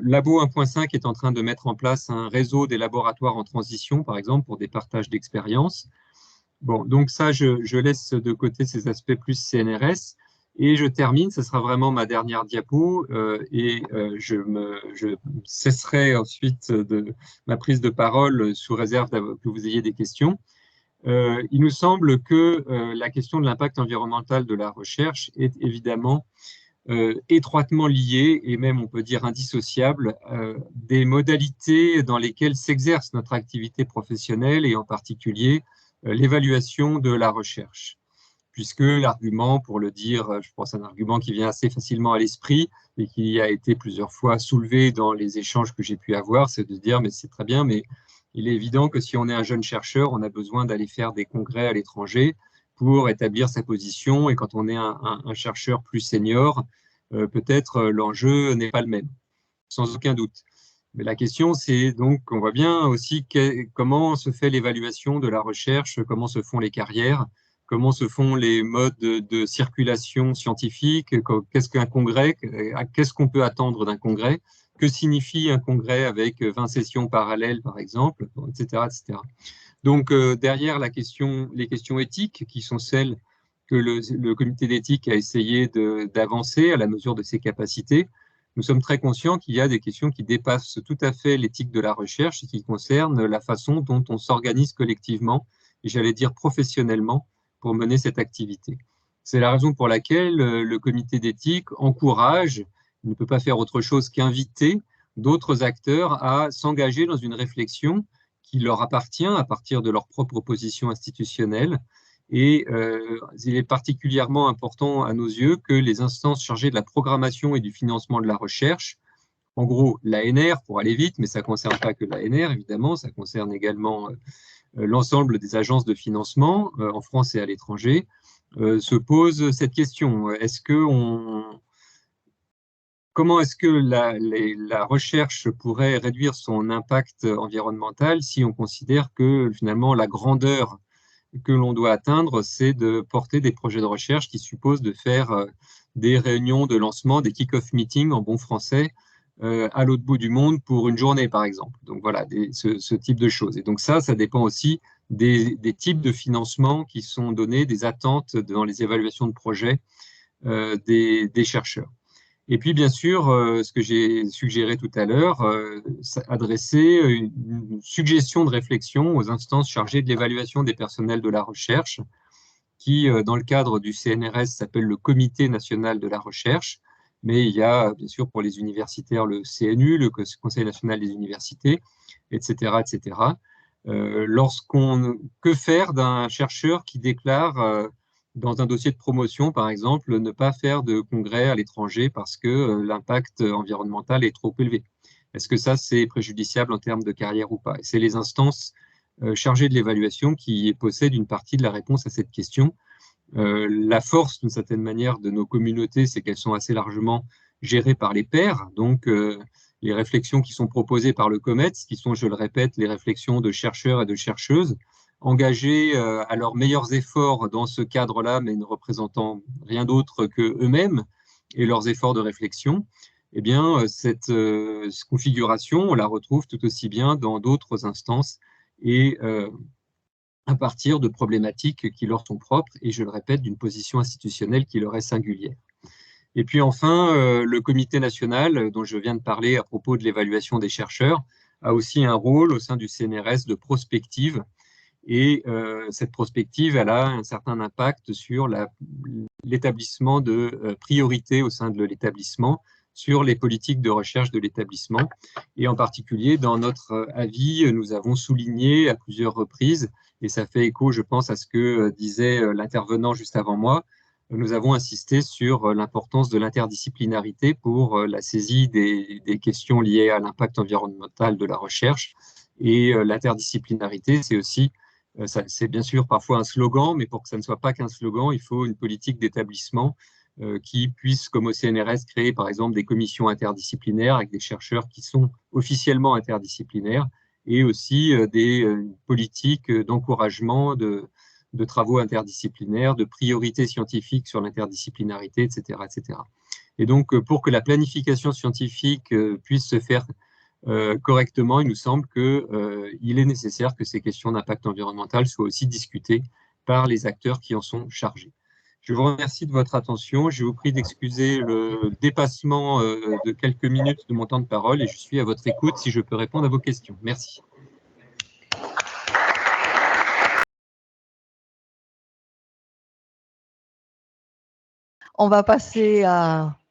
Speaker 3: Labo 1.5 est en train de mettre en place un réseau des laboratoires en transition, par exemple, pour des partages d'expériences. Bon, donc ça, je laisse de côté ces aspects plus CNRS. Et je termine, ce sera vraiment ma dernière diapo, je cesserai ensuite de ma prise de parole sous réserve que vous ayez des questions. Il nous semble que la question de l'impact environnemental de la recherche est évidemment étroitement liée, et même on peut dire indissociable, des modalités dans lesquelles s'exerce notre activité professionnelle, et en particulier l'évaluation de la recherche. Puisque l'argument, pour le dire, je pense à un argument qui vient assez facilement à l'esprit et qui a été plusieurs fois soulevé dans les échanges que j'ai pu avoir, c'est de se dire, mais c'est très bien, mais il est évident que si on est un jeune chercheur, on a besoin d'aller faire des congrès à l'étranger pour établir sa position, et quand on est un chercheur plus senior, peut-être l'enjeu n'est pas le même, sans aucun doute. Mais la question, c'est donc, on voit bien aussi comment se fait l'évaluation de la recherche, comment se font les carrières, comment se font les modes de circulation scientifique, qu'est-ce qu'un congrès, qu'est-ce qu'on peut attendre d'un congrès, que signifie un congrès avec 20 sessions parallèles, par exemple, etc. etc. Donc, derrière les questions éthiques, qui sont celles que le comité d'éthique a essayé d'avancer à la mesure de ses capacités, nous sommes très conscients qu'il y a des questions qui dépassent tout à fait l'éthique de la recherche et qui concernent la façon dont on s'organise collectivement, et j'allais dire professionnellement, pour mener cette activité. C'est la raison pour laquelle le comité d'éthique encourage, il ne peut pas faire autre chose qu'inviter d'autres acteurs à s'engager dans une réflexion qui leur appartient à partir de leur propre position institutionnelle. Et il est particulièrement important à nos yeux que les instances chargées de la programmation et du financement de la recherche, en gros l'ANR pour aller vite, mais ça ne concerne pas que l'ANR évidemment, ça concerne également l'ensemble des agences de financement en France et à l'étranger, se posent cette question. Comment est-ce que la recherche pourrait réduire son impact environnemental si on considère que finalement la grandeur que l'on doit atteindre, c'est de porter des projets de recherche qui supposent de faire des réunions de lancement, des kick-off meetings en bon français, à l'autre bout du monde pour une journée, par exemple. Donc voilà, ce type de choses. Et donc ça dépend aussi des types de financement qui sont donnés, des attentes dans les évaluations de projets des chercheurs. Et puis, bien sûr, ce que j'ai suggéré tout à l'heure, adresser une suggestion de réflexion aux instances chargées de l'évaluation des personnels de la recherche, qui, dans le cadre du CNRS, s'appelle le Comité national de la recherche, mais il y a, bien sûr, pour les universitaires, le CNU, le Conseil national des universités, etc., etc., Que faire d'un chercheur qui déclare dans un dossier de promotion, par exemple, ne pas faire de congrès à l'étranger parce que l'impact environnemental est trop élevé? Est-ce que ça, c'est préjudiciable en termes de carrière ou pas? Et c'est les instances chargées de l'évaluation qui possèdent une partie de la réponse à cette question. La force, d'une certaine manière, de nos communautés, c'est qu'elles sont assez largement gérées par les pairs. Donc, les réflexions qui sont proposées par le COMETS, qui sont, je le répète, les réflexions de chercheurs et de chercheuses, engagés à leurs meilleurs efforts dans ce cadre-là, mais ne représentant rien d'autre qu'eux-mêmes et leurs efforts de réflexion, eh bien, cette configuration, on la retrouve tout aussi bien dans d'autres instances et à partir de problématiques qui leur sont propres et, je le répète, d'une position institutionnelle qui leur est singulière. Et puis enfin, le comité national dont je viens de parler à propos de l'évaluation des chercheurs a aussi un rôle au sein du CNRS de prospective. Et cette prospective, elle a un certain impact sur l'établissement de priorités au sein de l'établissement, sur les politiques de recherche de l'établissement. Et en particulier, dans notre avis, nous avons souligné à plusieurs reprises, et ça fait écho, je pense, à ce que disait l'intervenant juste avant moi, nous avons insisté sur l'importance de l'interdisciplinarité pour la saisie des questions liées à l'impact environnemental de la recherche. Et l'interdisciplinarité, c'est aussi, c'est bien sûr parfois un slogan, mais pour que ça ne soit pas qu'un slogan, il faut une politique d'établissement qui puisse, comme au CNRS, créer par exemple des commissions interdisciplinaires avec des chercheurs qui sont officiellement interdisciplinaires et aussi des politiques d'encouragement de travaux interdisciplinaires, de priorités scientifiques sur l'interdisciplinarité, etc., etc. Et donc, pour que la planification scientifique puisse se faire correctement, il nous semble qu'il est nécessaire que ces questions d'impact environnemental soient aussi discutées par les acteurs qui en sont chargés. Je vous remercie de votre attention. Je vous prie d'excuser le dépassement de quelques minutes de mon temps de parole et je suis à votre écoute si je peux répondre à vos questions. Merci.
Speaker 1: On va passer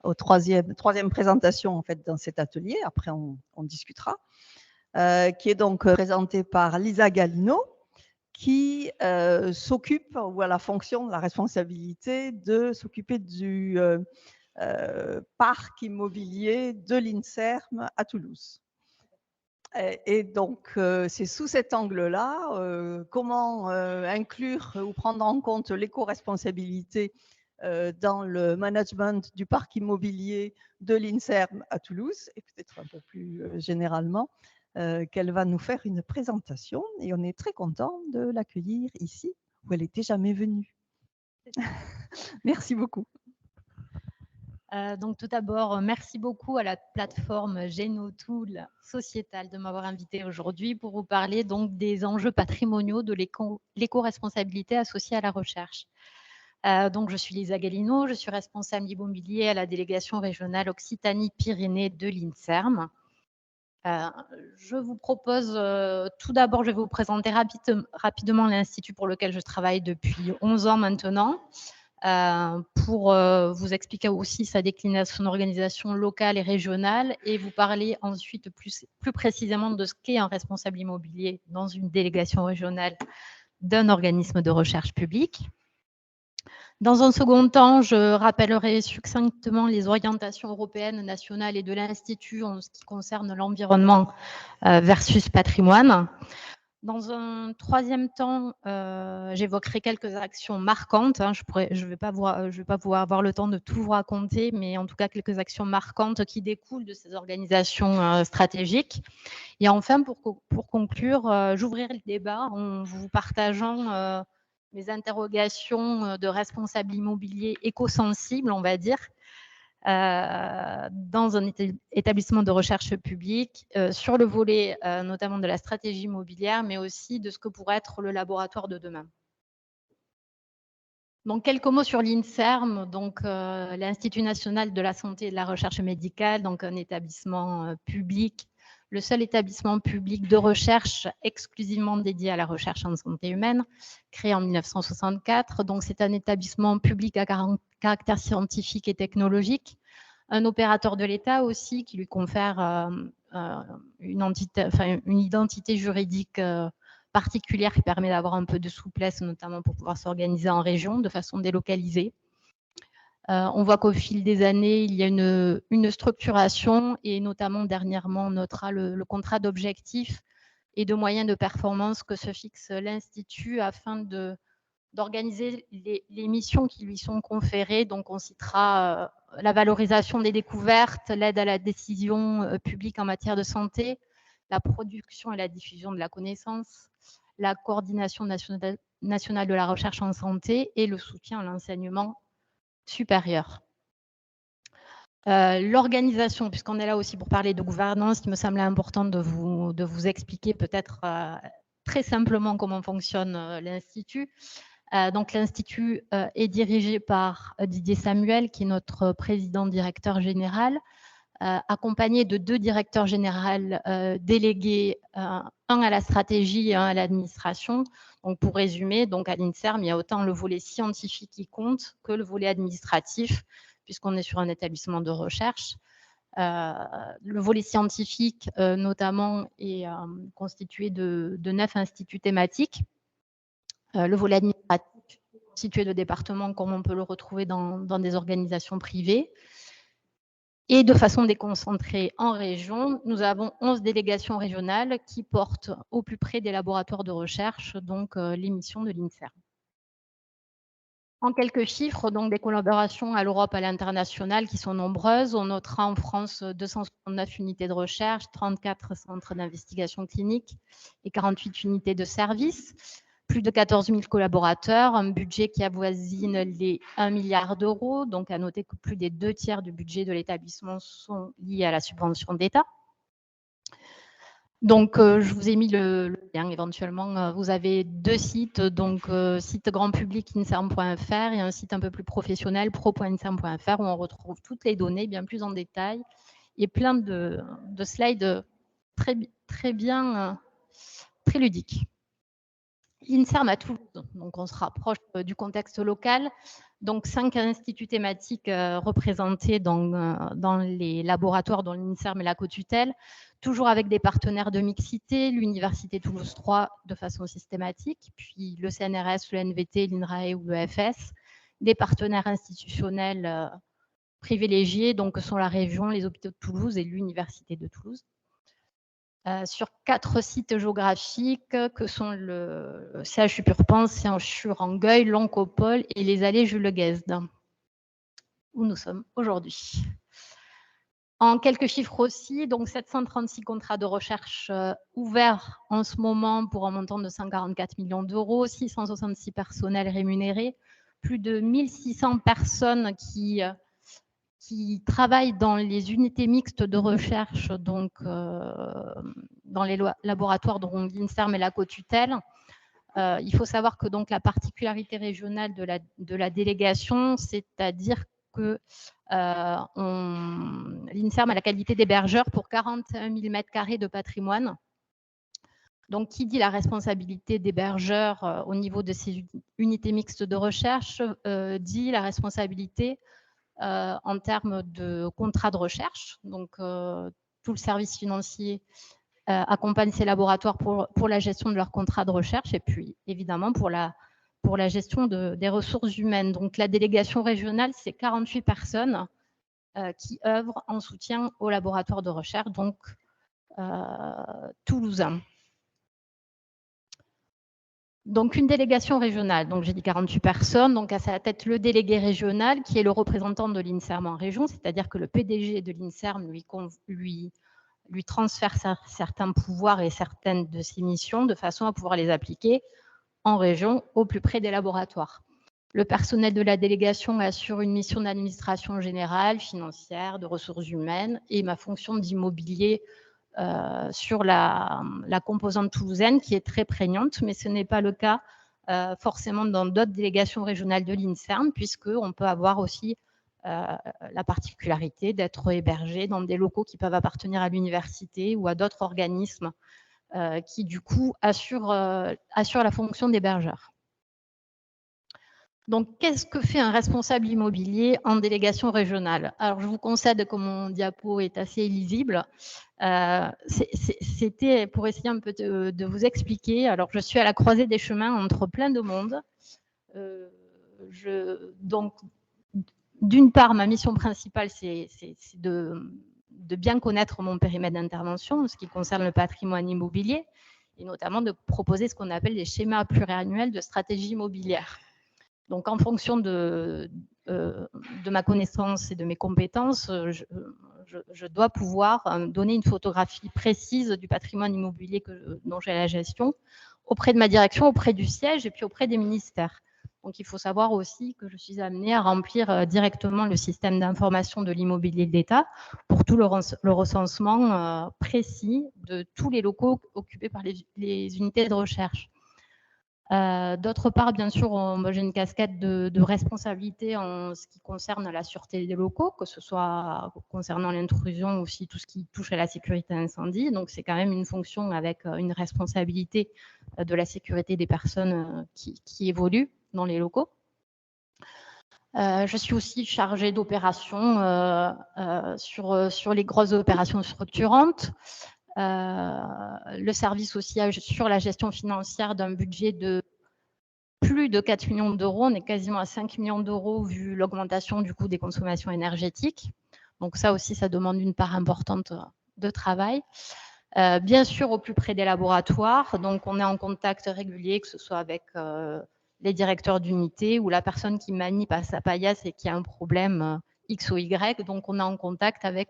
Speaker 1: au troisième présentation en fait, dans cet atelier. Après, on discutera. Qui est donc présentée par Lisa Galino, qui s'occupe, ou a la fonction, la responsabilité de s'occuper du parc immobilier de l'INSERM à Toulouse. Et donc, c'est sous cet angle-là, comment inclure ou prendre en compte l'éco-responsabilité dans le management du parc immobilier de l'INSERM à Toulouse, et peut-être un peu plus généralement, qu'elle va nous faire une présentation. Et on est très content de l'accueillir ici, où elle n'était jamais venue. Merci beaucoup.
Speaker 4: Donc tout d'abord, merci beaucoup à la plateforme Genotool Sociétal de m'avoir invité aujourd'hui pour vous parler donc des enjeux patrimoniaux de l'éco-responsabilité associée à la recherche. Donc je suis Lisa Galino, je suis responsable immobilier à la délégation régionale Occitanie-Pyrénées de l'INSERM. Je vous propose, tout d'abord, je vais vous présenter rapidement l'institut pour lequel je travaille depuis 11 ans maintenant. Pour vous expliquer aussi sa déclinaison, son organisation locale et régionale, et vous parler ensuite plus précisément de ce qu'est un responsable immobilier dans une délégation régionale d'un organisme de recherche publique. Dans un second temps, je rappellerai succinctement les orientations européennes, nationales et de l'Institut en ce qui concerne l'environnement versus patrimoine. Dans un troisième temps, j'évoquerai quelques actions marquantes. Je ne vais pas pouvoir avoir le temps de tout vous raconter, mais en tout cas quelques actions marquantes qui découlent de ces organisations stratégiques. Et enfin, pour conclure, j'ouvrirai le débat en vous partageant mes interrogations de responsable immobilier éco-sensible, on va dire, dans un établissement de recherche publique, sur le volet notamment de la stratégie immobilière, mais aussi de ce que pourrait être le laboratoire de demain. Donc, quelques mots sur l'INSERM, donc l'Institut national de la santé et de la recherche médicale, donc un établissement public, le seul établissement public de recherche exclusivement dédié à la recherche en santé humaine, créé en 1964. Donc, c'est un établissement public à caractère scientifique et technologique, un opérateur de l'État aussi qui lui confère une identité juridique particulière qui permet d'avoir un peu de souplesse, notamment pour pouvoir s'organiser en région de façon délocalisée. On voit qu'au fil des années, il y a une structuration et notamment dernièrement, on notera le contrat d'objectifs et de moyens de performance que se fixe l'Institut afin d'organiser les missions qui lui sont conférées. Donc, on citera la valorisation des découvertes, l'aide à la décision publique en matière de santé, la production et la diffusion de la connaissance, la coordination nationale de la recherche en santé et le soutien à l'enseignement supérieur. L'organisation, puisqu'on est là aussi pour parler de gouvernance, il me semblait important de vous expliquer peut-être très simplement comment fonctionne l'Institut. Donc l'Institut est dirigé par Didier Samuel, qui est notre président-directeur général, accompagné de 2 directeurs généraux délégués, un à la stratégie et un à l'administration. Donc pour résumer, donc à l'INSERM, il y a autant le volet scientifique qui compte que le volet administratif, puisqu'on est sur un établissement de recherche. Le volet scientifique, notamment, est constitué de 9 instituts thématiques. Le volet administratif est constitué de départements comme on peut le retrouver dans des organisations privées. Et de façon déconcentrée en région, nous avons 11 délégations régionales qui portent au plus près des laboratoires de recherche, donc les missions de l'INSERM. En quelques chiffres, donc des collaborations à l'Europe, à l'international qui sont nombreuses. On notera en France 269 unités de recherche, 34 centres d'investigation clinique et 48 unités de service. Plus de 14 000 collaborateurs, un budget qui avoisine les 1 milliard d'euros. Donc, à noter que plus des 2/3 du budget de l'établissement sont liés à la subvention d'État. Donc, je vous ai mis le lien éventuellement. Vous avez 2 sites, donc site grand public inserm.fr et un site un peu plus professionnel pro.inserm.fr où on retrouve toutes les données bien plus en détail et plein de slides très bien, très ludiques. L'INSERM à Toulouse, donc on se rapproche du contexte local. Donc 5 instituts thématiques représentés dans les laboratoires dont l'INSERM est la co-tutelle, toujours avec des partenaires de mixité, l'Université Toulouse 3 de façon systématique, puis le CNRS, le NVT, l'INRAE ou l'EFS, des partenaires institutionnels privilégiés, donc que sont la région, les hôpitaux de Toulouse et l'Université de Toulouse. Sur 4 sites géographiques que sont le CHU Purpan, Séanchur-Angueil, l'Oncopole et les Allées Jules Guesde, où nous sommes aujourd'hui. En quelques chiffres aussi, donc 736 contrats de recherche ouverts en ce moment pour un montant de 144 millions d'euros, 666 personnels rémunérés, plus de 1600 personnes qui travaillent dans les unités mixtes de recherche, donc dans les laboratoires dont l'INSERM est la co-tutelle. Il faut savoir que donc la particularité régionale de la délégation, c'est-à-dire que l'INSERM a la qualité d'hébergeur pour 41 000 m² de patrimoine. Donc, qui dit la responsabilité d'hébergeur au niveau de ces unités mixtes de recherche, dit la responsabilité en termes de contrat de recherche. Donc, tout le service financier accompagne ces laboratoires pour la gestion de leurs contrats de recherche et puis, évidemment, pour la gestion des ressources humaines. Donc, la délégation régionale, c'est 48 personnes qui œuvrent en soutien aux laboratoires de recherche, donc toulousains. Donc, une délégation régionale, donc j'ai dit 48 personnes, donc à sa tête le délégué régional qui est le représentant de l'INSERM en région, c'est-à-dire que le PDG de l'INSERM lui transfère certains pouvoirs et certaines de ses missions de façon à pouvoir les appliquer en région au plus près des laboratoires. Le personnel de la délégation assure une mission d'administration générale, financière, de ressources humaines et ma fonction d'immobilier sur la composante toulousaine qui est très prégnante, mais ce n'est pas le cas forcément dans d'autres délégations régionales de l'INSERM, puisqu'on peut avoir aussi la particularité d'être hébergé dans des locaux qui peuvent appartenir à l'université ou à d'autres organismes qui, du coup, assurent la fonction d'hébergeur. Donc, qu'est-ce que fait un responsable immobilier en délégation régionale? Alors, je vous concède que mon diapo est assez illisible. C'était pour essayer un peu de vous expliquer. Alors, je suis à la croisée des chemins entre plein de monde. Donc, d'une part, ma mission principale, c'est de bien connaître mon périmètre d'intervention, en ce qui concerne le patrimoine immobilier, et notamment de proposer ce qu'on appelle les schémas pluriannuels de stratégie immobilière. Donc, en fonction de ma connaissance et de mes compétences, je dois pouvoir donner une photographie précise du patrimoine immobilier dont j'ai la gestion auprès de ma direction, auprès du siège et puis auprès des ministères. Donc, il faut savoir aussi que je suis amenée à remplir directement le système d'information de l'immobilier de l'État pour tout le recensement précis de tous les locaux occupés par les unités de recherche. D'autre part, bien sûr, j'ai une casquette de responsabilité en ce qui concerne la sûreté des locaux, que ce soit concernant l'intrusion ou aussi tout ce qui touche à la sécurité incendie. Donc, c'est quand même une fonction avec une responsabilité de la sécurité des personnes qui évoluent dans les locaux. Je suis aussi chargée d'opérations sur les grosses opérations structurantes. Le service aussi sur la gestion financière d'un budget de plus de 4 millions d'euros. On est quasiment à 5 millions d'euros vu l'augmentation du coût des consommations énergétiques. Donc ça aussi, ça demande une part importante de travail. Bien sûr, au plus près des laboratoires. Donc, on est en contact régulier, que ce soit avec les directeurs d'unité ou la personne qui manie sa paillasse et qui a un problème X ou Y. Donc, on est en contact avec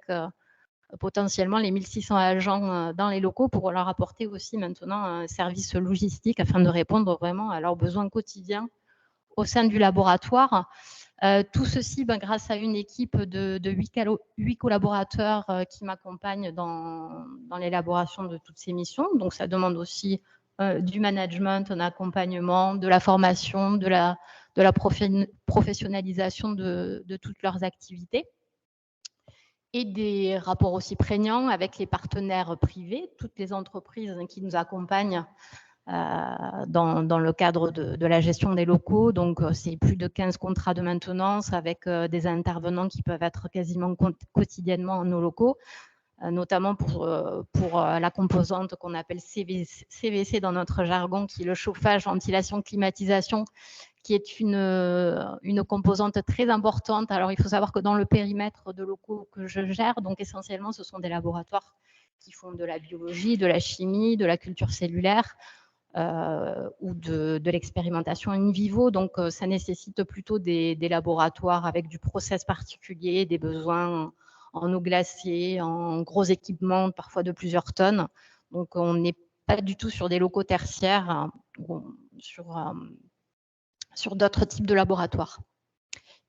Speaker 4: potentiellement les 1600 agents dans les locaux pour leur apporter aussi maintenant un service logistique afin de répondre vraiment à leurs besoins quotidiens au sein du laboratoire. Tout ceci grâce à une équipe de 8 collaborateurs qui m'accompagnent dans l'élaboration de toutes ces missions. Donc, ça demande aussi du management, un accompagnement, de la formation, de la professionnalisation de toutes leurs activités et des rapports aussi prégnants avec les partenaires privés, toutes les entreprises qui nous accompagnent dans le cadre de la gestion des locaux. Donc, c'est plus de 15 contrats de maintenance avec des intervenants qui peuvent être quasiment quotidiennement en nos locaux, notamment pour la composante qu'on appelle CVC dans notre jargon, qui est le chauffage, ventilation, climatisation, qui est une composante très importante. Alors, il faut savoir que dans le périmètre de locaux que je gère, donc essentiellement, ce sont des laboratoires qui font de la biologie, de la chimie, de la culture cellulaire ou de l'expérimentation in vivo. Donc, ça nécessite plutôt des laboratoires avec du process particulier, des besoins en eau glacée, en gros équipements, parfois de plusieurs tonnes. Donc, on n'est pas du tout sur des locaux tertiaires, sur d'autres types de laboratoires.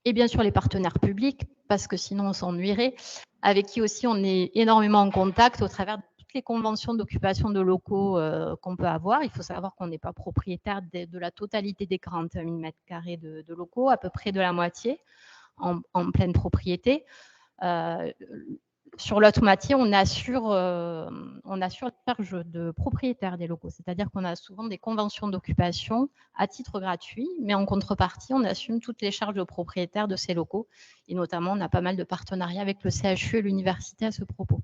Speaker 4: Et bien sûr, les partenaires publics, parce que sinon on s'ennuierait, avec qui aussi on est énormément en contact au travers de toutes les conventions d'occupation de locaux qu'on peut avoir. Il faut savoir qu'on n'est pas propriétaire de la totalité des 41 000 m² de locaux, à peu près de la moitié en pleine propriété. Sur l'autre moitié, on assure la charge de propriétaire des locaux, c'est-à-dire qu'on a souvent des conventions d'occupation à titre gratuit, mais en contrepartie, on assume toutes les charges de propriétaire de ces locaux, et notamment, on a pas mal de partenariats avec le CHU et l'université à ce propos.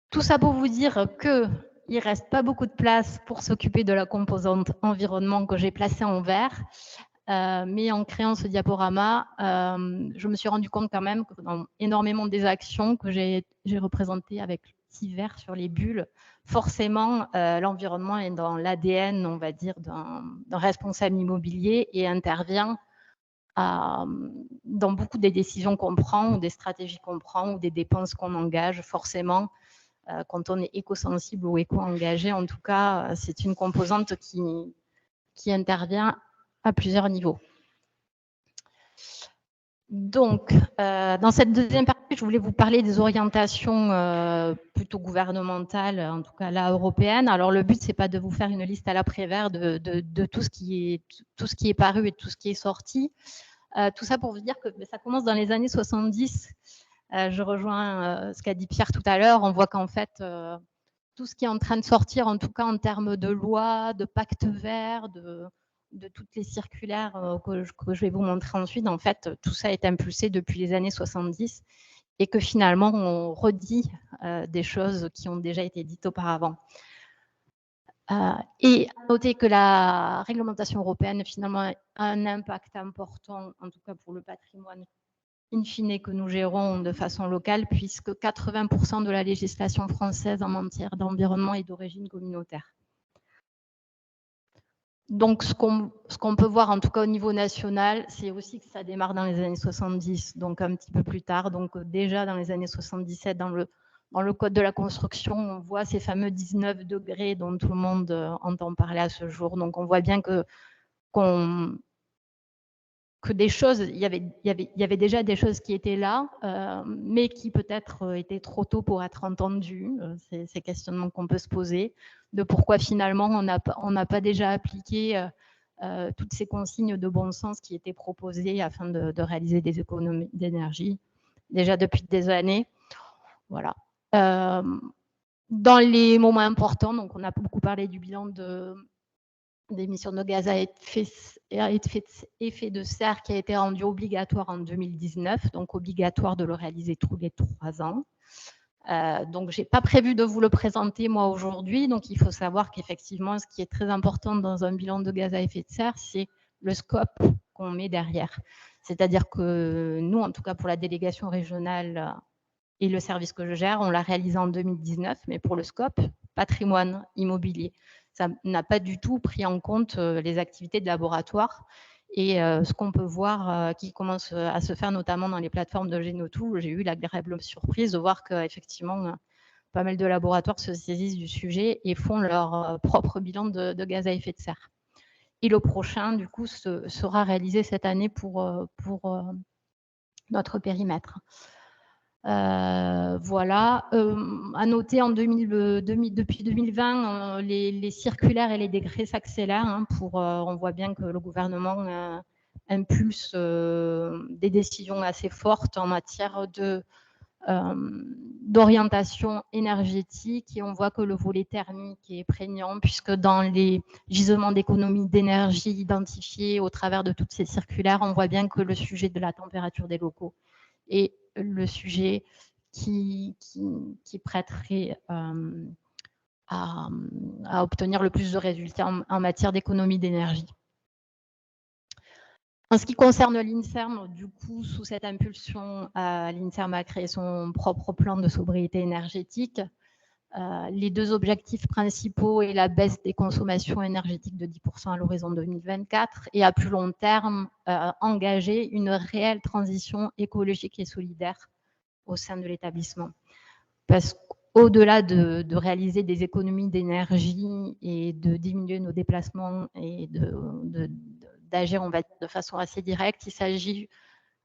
Speaker 4: Tout ça pour vous dire qu'il ne reste pas beaucoup de place pour s'occuper de la composante environnement que j'ai placée en vert. Mais en créant ce diaporama, je me suis rendu compte quand même que dans énormément des actions que j'ai représentées avec le petit vert sur les bulles, forcément, l'environnement est dans l'ADN, on va dire, d'un responsable immobilier et intervient dans beaucoup des décisions qu'on prend ou des stratégies qu'on prend ou des dépenses qu'on engage. Forcément, quand on est éco-sensible ou éco-engagé, en tout cas, c'est une composante qui intervient à plusieurs niveaux. Donc, dans cette deuxième partie, je voulais vous parler des orientations plutôt gouvernementales, en tout cas là, européennes. Alors, le but, ce n'est pas de vous faire une liste à l'après-vert de tout ce qui est paru et tout ce qui est sorti. Tout ça pour vous dire que ça commence dans les années 70. Je rejoins ce qu'a dit Pierre tout à l'heure. On voit qu'en fait, tout ce qui est en train de sortir, en tout cas en termes de loi, de pacte vert, toutes les circulaires que je vais vous montrer ensuite, en fait, tout ça est impulsé depuis les années 70 et que finalement, on redit des choses qui ont déjà été dites auparavant. Et à noter que la réglementation européenne, finalement, a un impact important, en tout cas pour le patrimoine in fine que nous gérons de façon locale, puisque 80% de la législation française en matière d'environnement est d'origine communautaire. Donc, ce qu'on peut voir, en tout cas au niveau national, c'est aussi que ça démarre dans les années 70, donc un petit peu plus tard. Donc, déjà dans les années 77, dans le code de la construction, on voit ces fameux 19 degrés dont tout le monde entend parler à ce jour. Donc, on voit bien que des choses, il y avait déjà des choses qui étaient là, mais qui peut-être étaient trop tôt pour être entendues. C'est ces questionnements qu'on peut se poser, de pourquoi finalement on n'a pas déjà appliqué toutes ces consignes de bon sens qui étaient proposées afin de réaliser des économies d'énergie, déjà depuis des années. Voilà. Dans les moments importants, donc on a beaucoup parlé du bilan d'émissions de gaz à effet de serre qui a été rendu obligatoire en 2019, donc obligatoire de le réaliser tous les 3 ans. Donc, je n'ai pas prévu de vous le présenter moi aujourd'hui. Donc, il faut savoir qu'effectivement, ce qui est très important dans un bilan de gaz à effet de serre, c'est le scope qu'on met derrière. C'est-à-dire que nous, en tout cas pour la délégation régionale et le service que je gère, on l'a réalisé en 2019, mais pour le scope patrimoine immobilier. Ça n'a pas du tout pris en compte les activités de laboratoire et ce qu'on peut voir qui commence à se faire notamment dans les plateformes de Genotool. J'ai eu l'agréable surprise de voir qu'effectivement, pas mal de laboratoires se saisissent du sujet et font leur propre bilan de gaz à effet de serre. Et le prochain, du coup, sera réalisé cette année pour notre périmètre. Voilà. À noter, depuis 2020, les circulaires et les décrets s'accélèrent. On voit bien que le gouvernement impulse des décisions assez fortes en matière d'orientation énergétique, et on voit que le volet thermique est prégnant, puisque dans les gisements d'économie d'énergie identifiés au travers de toutes ces circulaires, on voit bien que le sujet de la température des locaux est le sujet qui prêterait à obtenir le plus de résultats en matière d'économie d'énergie. En ce qui concerne l'INSERM, du coup, sous cette impulsion, l'INSERM a créé son propre plan de sobriété énergétique. Les 2 objectifs principaux est la baisse des consommations énergétiques de 10% à l'horizon 2024 et à plus long terme, engager une réelle transition écologique et solidaire au sein de l'établissement. Parce qu'au-delà de réaliser des économies d'énergie et de diminuer nos déplacements et d'agir, on va dire, de façon assez directe, il s'agit,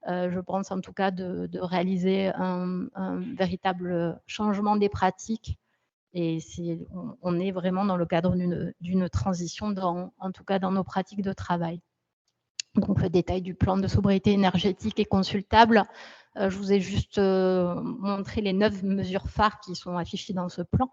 Speaker 4: je pense en tout cas, de réaliser un véritable changement des pratiques. Et on est vraiment dans le cadre d'une transition, en tout cas dans nos pratiques de travail. Donc, le détail du plan de sobriété énergétique est consultable. Je vous ai juste montré les 9 mesures phares qui sont affichées dans ce plan.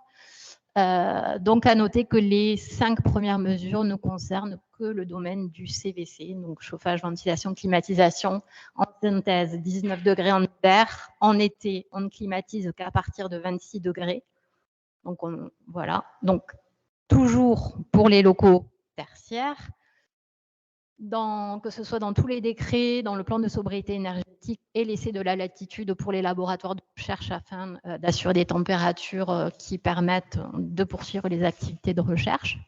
Speaker 4: Donc, à noter que les 5 premières mesures ne concernent que le domaine du CVC, donc chauffage, ventilation, climatisation. En synthèse, 19 degrés en hiver. En été, on ne climatise qu'à partir de 26 degrés. Donc, voilà. Donc, toujours pour les locaux tertiaires. Que ce soit dans tous les décrets, dans le plan de sobriété énergétique, et laisser de la latitude pour les laboratoires de recherche afin d'assurer des températures qui permettent de poursuivre les activités de recherche.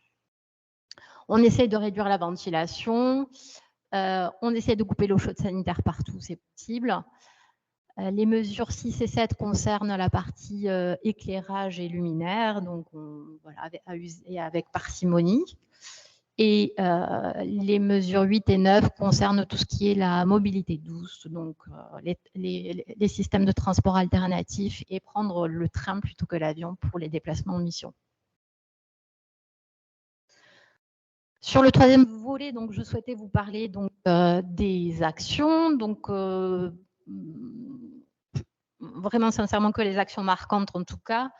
Speaker 4: On essaie de réduire la ventilation, on essaie de couper l'eau chaude sanitaire partout où c'est possible. Les mesures 6 et 7 concernent la partie éclairage et luminaire, donc voilà, à user avec parcimonie. Et les mesures 8 et 9 concernent tout ce qui est la mobilité douce, donc les systèmes de transport alternatifs et prendre le train plutôt que l'avion pour les déplacements en mission. Sur le 3e volet, donc, je souhaitais vous parler donc, des actions. Donc, vraiment sincèrement que les actions marquantes en tout cas.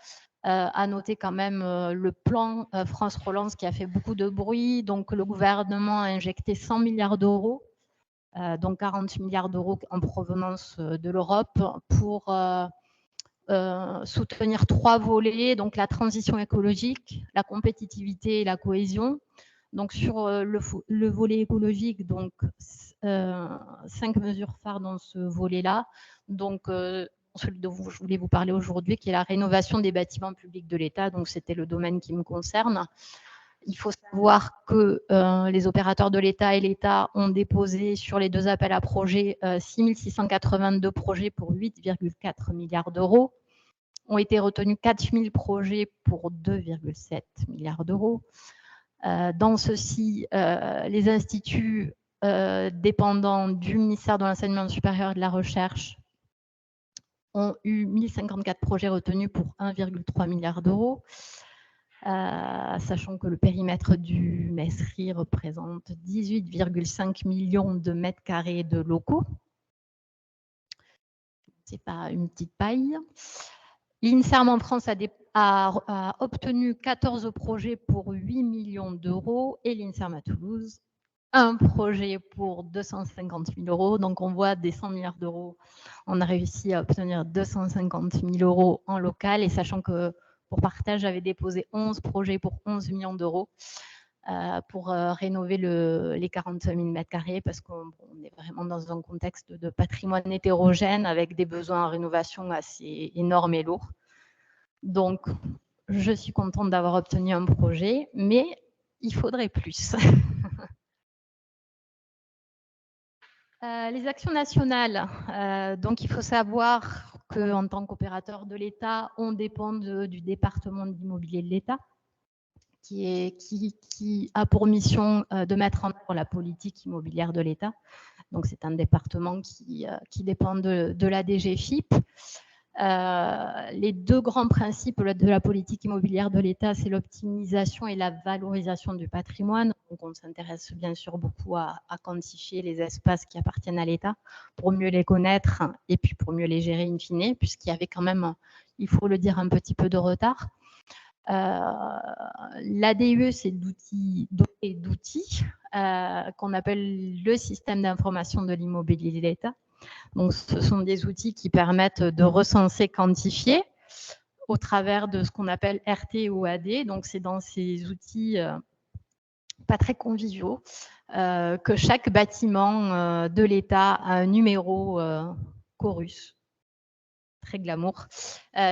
Speaker 4: À noter quand même le plan France Relance qui a fait beaucoup de bruit. Donc, le gouvernement a injecté 100 milliards d'euros, donc 40 milliards d'euros en provenance de l'Europe pour soutenir 3 volets, donc la transition écologique, la compétitivité et la cohésion. Donc, sur le volet écologique, donc 5 mesures phares dans ce volet-là. Donc, celui dont je voulais vous parler aujourd'hui, qui est la rénovation des bâtiments publics de l'État. Donc, c'était le domaine qui me concerne. Il faut savoir que les opérateurs de l'État et l'État ont déposé sur les 2 appels à projets 6 682 projets pour 8,4 milliards d'euros. Ont été retenus 4 000 projets pour 2,7 milliards d'euros. Dans ceux-ci, les instituts dépendants du ministère de l'Enseignement supérieur et de la Recherche ont eu 1054 projets retenus pour 1,3 milliard d'euros, sachant que le périmètre du MESRI représente 18,5 millions de mètres carrés de locaux. Ce n'est pas une petite paille. L'INSERM en France a obtenu 14 projets pour 8 millions d'euros et l'INSERM à Toulouse, un projet pour 250 000 euros. Donc, on voit des 100 milliards d'euros. On a réussi à obtenir 250 000 euros en local. Et sachant que pour partage, j'avais déposé 11 projets pour 11 millions d'euros pour rénover les 40 000 mètres carrés parce qu'on est vraiment dans un contexte de patrimoine hétérogène avec des besoins en rénovation assez énormes et lourds. Donc, je suis contente d'avoir obtenu un projet, mais il faudrait plus. Les actions nationales, donc il faut savoir qu'en tant qu'opérateur de l'État, on dépend du département de l'immobilier de l'État, qui a pour mission de mettre en œuvre la politique immobilière de l'État. Donc c'est un département qui dépend de la DGFiP. Les 2 grands principes de la politique immobilière de l'État, c'est l'optimisation et la valorisation du patrimoine. Donc, on s'intéresse bien sûr beaucoup à quantifier les espaces qui appartiennent à l'État pour mieux les connaître et puis pour mieux les gérer in fine, puisqu'il y avait quand même, il faut le dire, un petit peu de retard. L'ADUE, c'est d'outils qu'on appelle le système d'information de l'immobilier de l'État. Donc, ce sont des outils qui permettent de recenser, quantifier au travers de ce qu'on appelle RT ou AD. Donc, c'est dans ces outils pas très conviviaux que chaque bâtiment de l'État a un numéro Chorus, très glamour,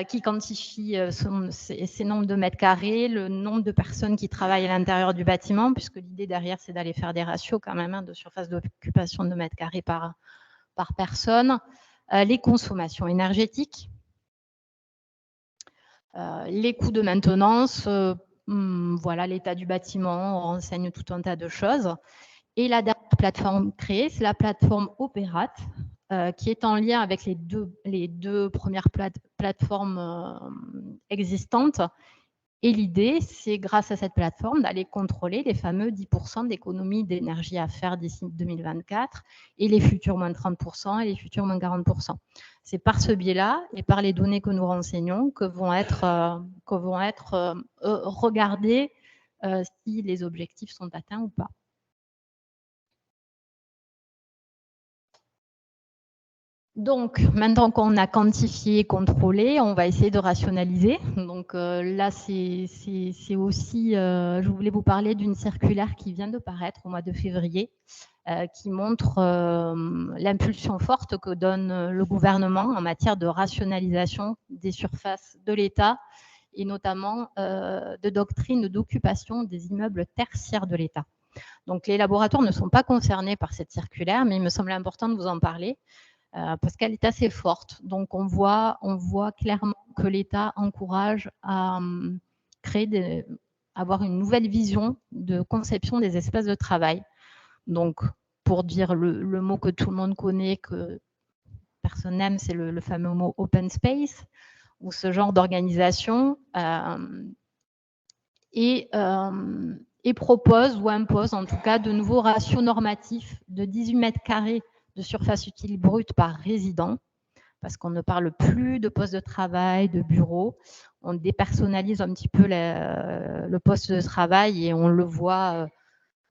Speaker 4: qui quantifie ces nombres de mètres carrés, le nombre de personnes qui travaillent à l'intérieur du bâtiment, puisque l'idée derrière, c'est d'aller faire des ratios quand même de surface d'occupation de mètres carrés par personne, les consommations énergétiques, les coûts de maintenance, voilà, l'état du bâtiment, on renseigne tout un tas de choses. Et la dernière plateforme créée, c'est la plateforme Opérate, qui est en lien avec les deux premières plateformes existantes. Et l'idée, c'est grâce à cette plateforme d'aller contrôler les fameux 10% d'économie d'énergie à faire d'ici 2024 et les futurs moins 30% et les futurs moins 40%. C'est par ce biais-là et par les données que nous renseignons que vont être regardés si les objectifs sont atteints ou pas. Donc, maintenant qu'on a quantifié, contrôlé, on va essayer de rationaliser. Donc là, c'est aussi, je voulais vous parler d'une circulaire qui vient de paraître au mois de février, qui montre l'impulsion forte que donne le gouvernement en matière de rationalisation des surfaces de l'État et notamment de doctrine d'occupation des immeubles tertiaires de l'État. Donc, les laboratoires ne sont pas concernés par cette circulaire, mais il me semblait important de vous en parler. Parce qu'elle est assez forte. Donc, on voit clairement que l'État encourage à avoir une nouvelle vision de conception des espaces de travail. Donc, pour dire le mot que tout le monde connaît, que personne n'aime, c'est le fameux mot open space, ou ce genre d'organisation, et propose ou impose en tout cas de nouveaux ratios normatifs de 18 mètres carrés de surface utile brute par résident, parce qu'on ne parle plus de poste de travail, de bureau. On dépersonnalise un petit peu le poste de travail et on le voit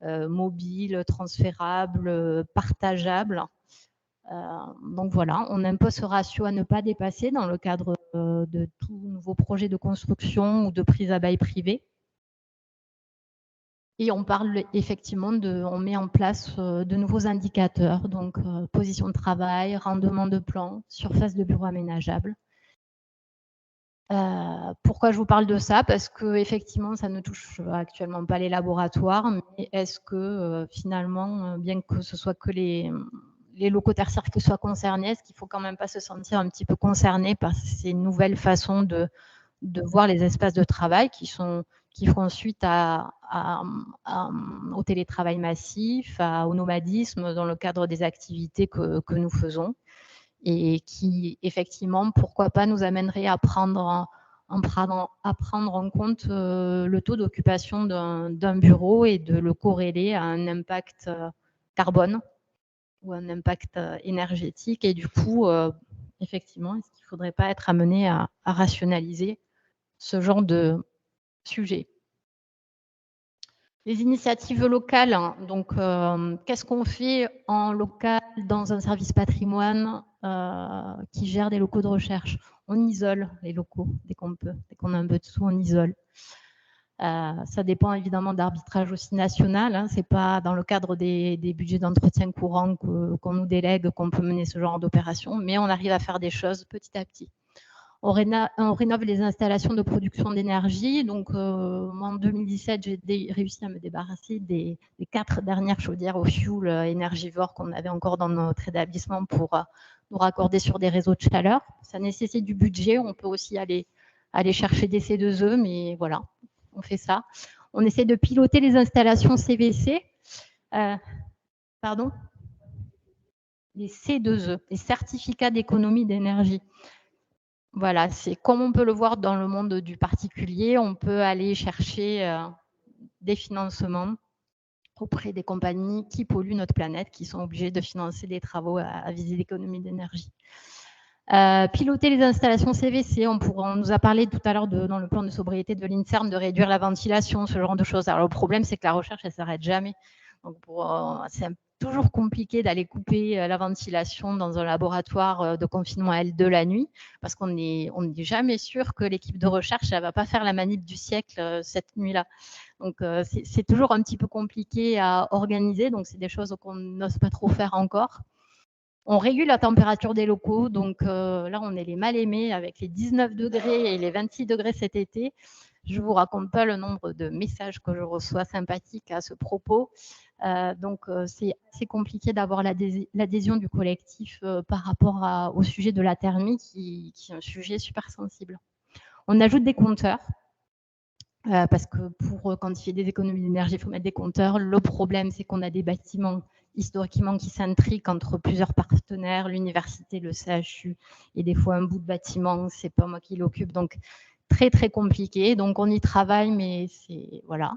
Speaker 4: mobile, transférable, partageable. Donc voilà, on impose ce ratio à ne pas dépasser dans le cadre de tout nouveau projet de construction ou de prise à bail privé. Et on parle effectivement on met en place de nouveaux indicateurs, donc position de travail, rendement de plan, surface de bureau aménageable. Pourquoi je vous parle de ça? Parce que effectivement, ça ne touche actuellement pas les laboratoires, mais est-ce que finalement, bien que ce soit que les locaux tertiaires qui soient concernés, est-ce qu'il ne faut quand même pas se sentir un petit peu concerné par ces nouvelles façons de voir les espaces de travail qui font suite au télétravail massif, au nomadisme dans le cadre des activités que nous faisons et qui, effectivement, pourquoi pas, nous amènerait à prendre en compte le taux d'occupation d'un bureau et de le corréler à un impact carbone ou un impact énergétique. Et du coup, effectivement, est-ce qu'il ne faudrait pas être amené à rationaliser ce genre de sujet? Les initiatives locales, hein, donc qu'est-ce qu'on fait en local dans un service patrimoine qui gère des locaux de recherche? On isole les locaux dès qu'on peut, dès qu'on a un peu de sous, on isole. Ça dépend évidemment d'arbitrage aussi national, hein, c'est pas dans le cadre des budgets d'entretien courant qu'on nous délègue qu'on peut mener ce genre d'opération, mais on arrive à faire des choses petit à petit. On rénove les installations de production d'énergie. Donc, moi, en 2017, j'ai réussi à me débarrasser des 4 dernières chaudières au fioul énergivores qu'on avait encore dans notre établissement pour nous raccorder sur des réseaux de chaleur. Ça nécessite du budget. On peut aussi aller chercher des C2E, mais voilà, on fait ça. On essaie de piloter les installations CVC. Pardon ? Les C2E, les certificats d'économie d'énergie. Voilà, c'est comme on peut le voir dans le monde du particulier, on peut aller chercher des financements auprès des compagnies qui polluent notre planète, qui sont obligées de financer des travaux à visée d'économie d'énergie. Piloter les installations CVC, on nous a parlé tout à l'heure dans le plan de sobriété de l'INSERM de réduire la ventilation, ce genre de choses. Alors le problème, c'est que la recherche, elle ne s'arrête jamais. Donc c'est toujours compliqué d'aller couper la ventilation dans un laboratoire de confinement à L2 la nuit, parce qu'on n'est jamais sûr que l'équipe de recherche ne va pas faire la manip du siècle cette nuit-là. Donc, c'est toujours un petit peu compliqué à organiser, donc c'est des choses qu'on n'ose pas trop faire encore. On régule la température des locaux, donc là, on est les mal aimés avec les 19 degrés et les 26 degrés cet été. Je ne vous raconte pas le nombre de messages que je reçois sympathiques à ce propos. Donc, c'est assez compliqué d'avoir l'adhésion du collectif par rapport au sujet de la thermie, qui est un sujet super sensible. On ajoute des compteurs, parce que pour quantifier des économies d'énergie, il faut mettre des compteurs. Le problème, c'est qu'on a des bâtiments historiquement qui s'intriquent entre plusieurs partenaires, l'université, le CHU, et des fois un bout de bâtiment, c'est pas moi qui l'occupe. Donc, très, très compliqué. Donc, on y travaille, mais c'est... Voilà.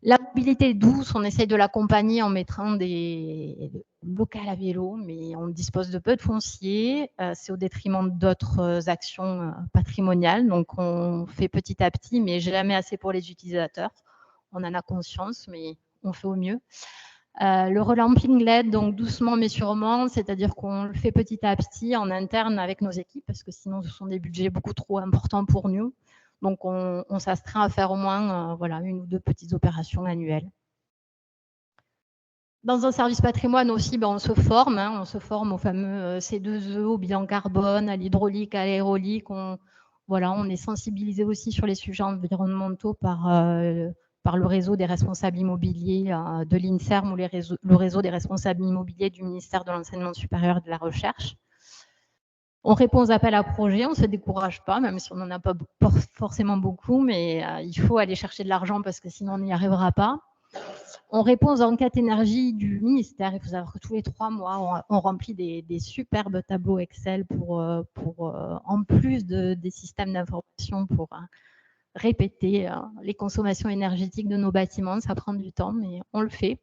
Speaker 4: La mobilité douce, on essaye de l'accompagner en mettant des locales à vélo, mais on dispose de peu de foncier. C'est au détriment d'autres actions patrimoniales. Donc, on fait petit à petit, mais jamais assez pour les utilisateurs. On en a conscience, mais on fait au mieux. Le relamping LED, donc doucement mais sûrement, c'est-à-dire qu'on le fait petit à petit en interne avec nos équipes, parce que sinon, ce sont des budgets beaucoup trop importants pour nous. Donc, on s'astreint à faire au moins voilà, 1 ou 2 petites opérations annuelles. Dans un service patrimoine aussi, on se forme. On se forme au fameux C2E, au bilan carbone, à l'hydraulique, à l'aérolique. On est sensibilisé aussi sur les sujets environnementaux par le réseau des responsables immobiliers de l'INSERM ou le réseau des responsables immobiliers du ministère de l'Enseignement supérieur et de la Recherche. On répond aux appels à projets, on ne se décourage pas, même si on n'en a pas forcément beaucoup, mais il faut aller chercher de l'argent parce que sinon on n'y arrivera pas. On répond aux enquêtes énergie du ministère. Il faut savoir que tous les 3 mois, on remplit des superbes tableaux Excel pour en plus des systèmes d'information pour répéter les consommations énergétiques de nos bâtiments. Ça prend du temps, mais on le fait.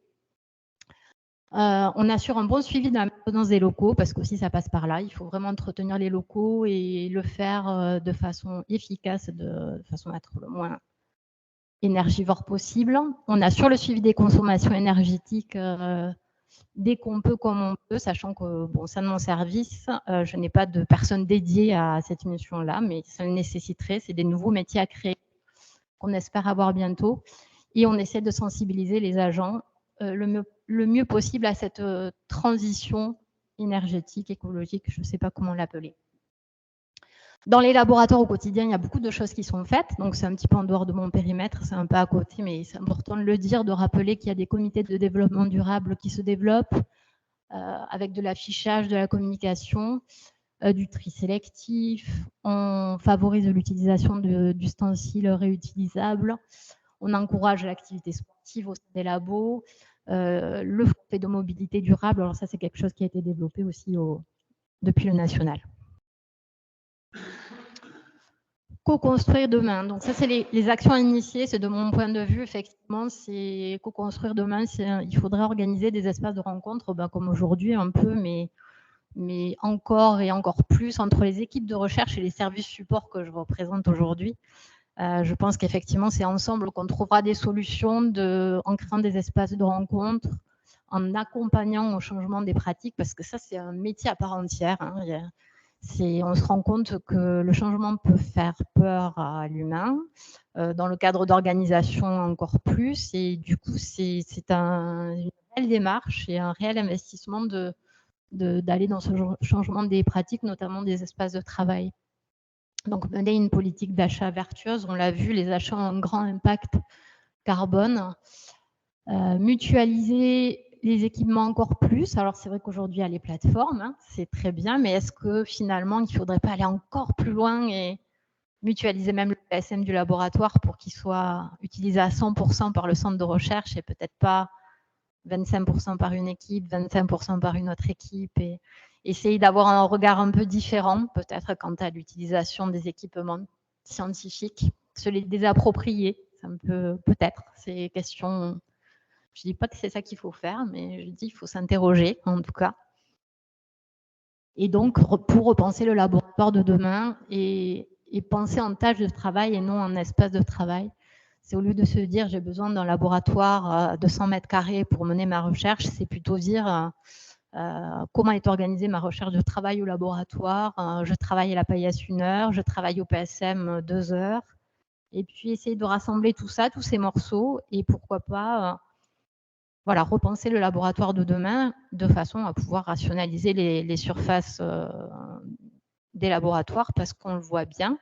Speaker 4: On assure un bon suivi de la maintenance des locaux, parce qu'aussi ça passe par là. Il faut vraiment entretenir les locaux et le faire de façon efficace, de façon à être le moins énergivore possible. On assure le suivi des consommations énergétiques dès qu'on peut, comme on peut, sachant que, bon, ça de mon service, je n'ai pas de personne dédiée à cette mission-là, mais ça le nécessiterait. C'est des nouveaux métiers à créer qu'on espère avoir bientôt. Et on essaie de sensibiliser les agents le mieux possible à cette transition énergétique, écologique, je ne sais pas comment l'appeler. Dans les laboratoires au quotidien, il y a beaucoup de choses qui sont faites, donc c'est un petit peu en dehors de mon périmètre, c'est un peu à côté, mais c'est important de le dire, de rappeler qu'il y a des comités de développement durable qui se développent avec de l'affichage, de la communication, du tri sélectif, on favorise l'utilisation d'ustensiles réutilisables, on encourage l'activité sportive au sein des labos, le forfait de mobilité durable, alors ça c'est quelque chose qui a été développé aussi depuis le national. Co-construire demain, donc ça c'est les actions initiées, c'est de mon point de vue effectivement, c'est co-construire demain, il faudrait organiser des espaces de rencontre comme aujourd'hui un peu, mais encore et encore plus entre les équipes de recherche et les services support que je représente aujourd'hui. Je pense qu'effectivement, c'est ensemble qu'on trouvera des solutions en créant des espaces de rencontre, en accompagnant au changement des pratiques, parce que ça, c'est un métier à part entière. On se rend compte que le changement peut faire peur à l'humain, dans le cadre d'organisation encore plus, et du coup, c'est une belle démarche et un réel investissement d'aller dans ce changement des pratiques, notamment des espaces de travail. Donc, mener une politique d'achat vertueuse, on l'a vu, les achats ont un grand impact carbone. Mutualiser les équipements encore plus. Alors, c'est vrai qu'aujourd'hui, il y a les plateformes, c'est très bien, mais est-ce que finalement, il ne faudrait pas aller encore plus loin et mutualiser même le PSM du laboratoire pour qu'il soit utilisé à 100% par le centre de recherche et peut-être pas 25% par une équipe, 25% par une autre équipe, et essayer d'avoir un regard un peu différent, peut-être quant à l'utilisation des équipements scientifiques, se les désapproprier, peut-être, c'est question. Je ne dis pas que c'est ça qu'il faut faire, mais je dis qu'il faut s'interroger, en tout cas. Et donc, pour repenser le laboratoire de demain et penser en tâches de travail et non en espace de travail. C'est au lieu de se dire j'ai besoin d'un laboratoire de 100 mètres carrés pour mener ma recherche, c'est plutôt dire comment est organisée ma recherche de travail au laboratoire. Je travaille à la paillasse 1 heure, je travaille au PSM 2 heures. Et puis essayer de rassembler tout ça, tous ces morceaux, et pourquoi pas repenser le laboratoire de demain de façon à pouvoir rationaliser les surfaces des laboratoires, parce qu'on le voit bien,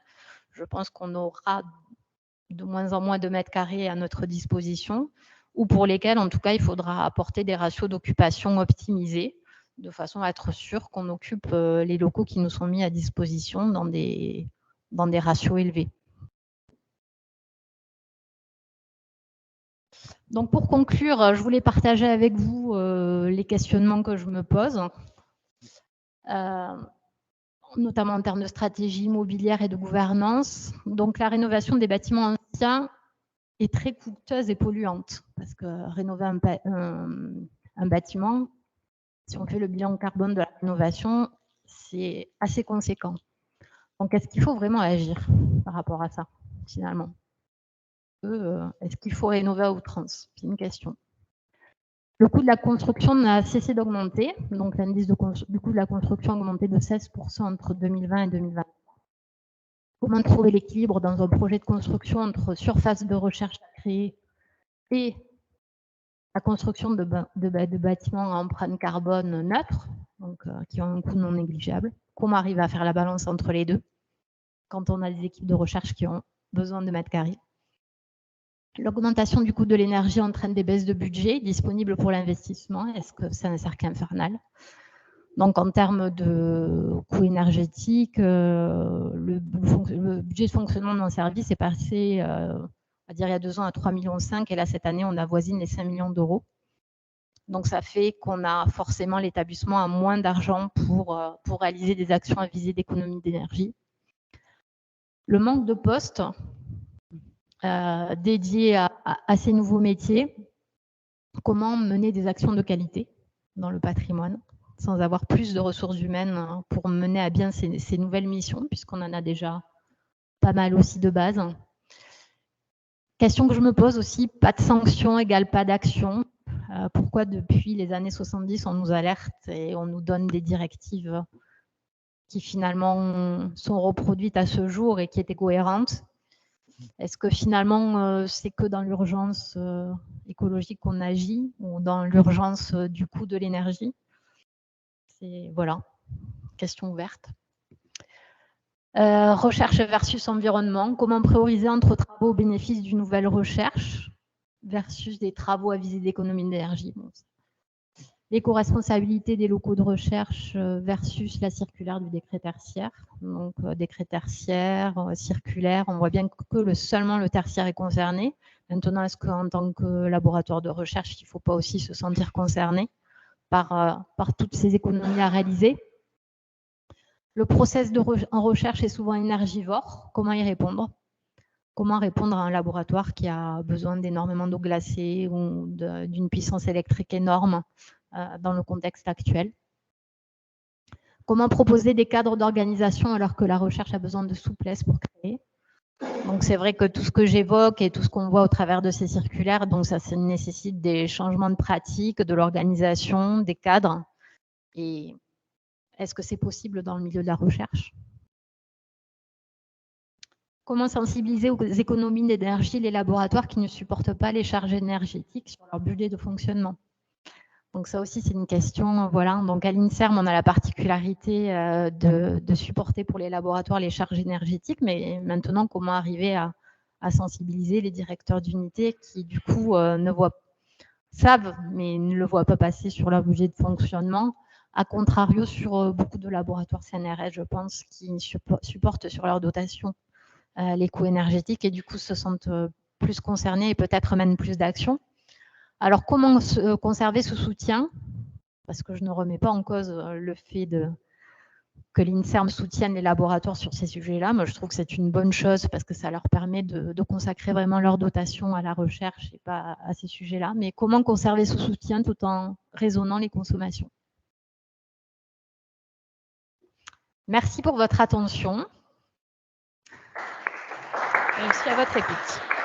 Speaker 4: je pense qu'on aura de moins en moins de mètres carrés à notre disposition, ou pour lesquels, en tout cas, il faudra apporter des ratios d'occupation optimisés, de façon à être sûr qu'on occupe les locaux qui nous sont mis à disposition dans des ratios élevés. Donc, pour conclure, je voulais partager avec vous les questionnements que je me pose, notamment en termes de stratégie immobilière et de gouvernance. Donc, la rénovation des bâtiments anciens est très coûteuse et polluante, parce que rénover un bâtiment, si on fait le bilan carbone de la rénovation, c'est assez conséquent. Donc, est-ce qu'il faut vraiment agir par rapport à ça, finalement? Est-ce qu'il faut rénover à outrance? C'est une question. Le coût de la construction n'a cessé d'augmenter. Donc, l'indice du coût de la construction a augmenté de 16% entre 2020 et 2020. Comment trouver l'équilibre dans un projet de construction entre surface de recherche à créer et la construction de bâtiments à empreinte carbone neutre, donc qui ont un coût non négligeable? Comment arriver à faire la balance entre les deux quand on a des équipes de recherche qui ont besoin de mètres carrés? L'augmentation du coût de l'énergie entraîne des baisses de budget disponibles pour l'investissement. Est-ce que c'est un cercle infernal? Donc, en termes de coût énergétique, le budget de fonctionnement d'un service est passé, on va dire, il y a 2 ans à 3,5 millions, et là, cette année, on avoisine les 5 millions d'euros. Donc, ça fait qu'on a forcément l'établissement a moins d'argent pour réaliser des actions à visée d'économie d'énergie. Le manque de postes dédiés à ces nouveaux métiers. Comment mener des actions de qualité dans le patrimoine, sans avoir plus de ressources humaines pour mener à bien ces nouvelles missions, puisqu'on en a déjà pas mal aussi de base. Question que je me pose aussi, pas de sanction égale pas d'action. Pourquoi depuis les années 70, on nous alerte et on nous donne des directives qui finalement sont reproduites à ce jour et qui étaient cohérentes? Est-ce que finalement, c'est que dans l'urgence écologique qu'on agit ou dans l'urgence du coût de l'énergie? Voilà, question ouverte. Recherche versus environnement. Comment prioriser entre travaux au bénéfice d'une nouvelle recherche versus des travaux à visée d'économie d'énergie? Bon, l'éco-responsabilité des locaux de recherche versus la circulaire du décret tertiaire. Donc, décret tertiaire, circulaire, on voit bien que seulement le tertiaire est concerné. Maintenant, est-ce qu'en tant que laboratoire de recherche, il ne faut pas aussi se sentir concerné par toutes ces économies à réaliser? Le process en recherche est souvent énergivore. Comment y répondre? Comment répondre à un laboratoire qui a besoin d'énormément d'eau glacée ou d'une puissance électrique énorme dans le contexte actuel? Comment proposer des cadres d'organisation alors que la recherche a besoin de souplesse pour créer? Donc c'est vrai que tout ce que j'évoque et tout ce qu'on voit au travers de ces circulaires, donc ça nécessite des changements de pratique, de l'organisation, des cadres. Et est-ce que c'est possible dans le milieu de la recherche? Comment sensibiliser aux économies d'énergie les laboratoires qui ne supportent pas les charges énergétiques sur leur budget de fonctionnement? Donc ça aussi, c'est une question. Voilà. Donc à l'INSERM, on a la particularité de supporter pour les laboratoires les charges énergétiques, mais maintenant, comment arriver à sensibiliser les directeurs d'unité qui, du coup, savent, mais ne le voient pas passer sur leur budget de fonctionnement, à contrario sur beaucoup de laboratoires CNRS, je pense, qui supportent sur leur dotation les coûts énergétiques et du coup se sentent plus concernés et peut-être mènent plus d'actions. Alors, comment conserver ce soutien? Parce que je ne remets pas en cause le fait que l'INSERM soutienne les laboratoires sur ces sujets-là. Moi, je trouve que c'est une bonne chose parce que ça leur permet de consacrer vraiment leur dotation à la recherche et pas à ces sujets-là. Mais comment conserver ce soutien tout en raisonnant les consommations? Merci pour votre attention. Je suis à votre écoute.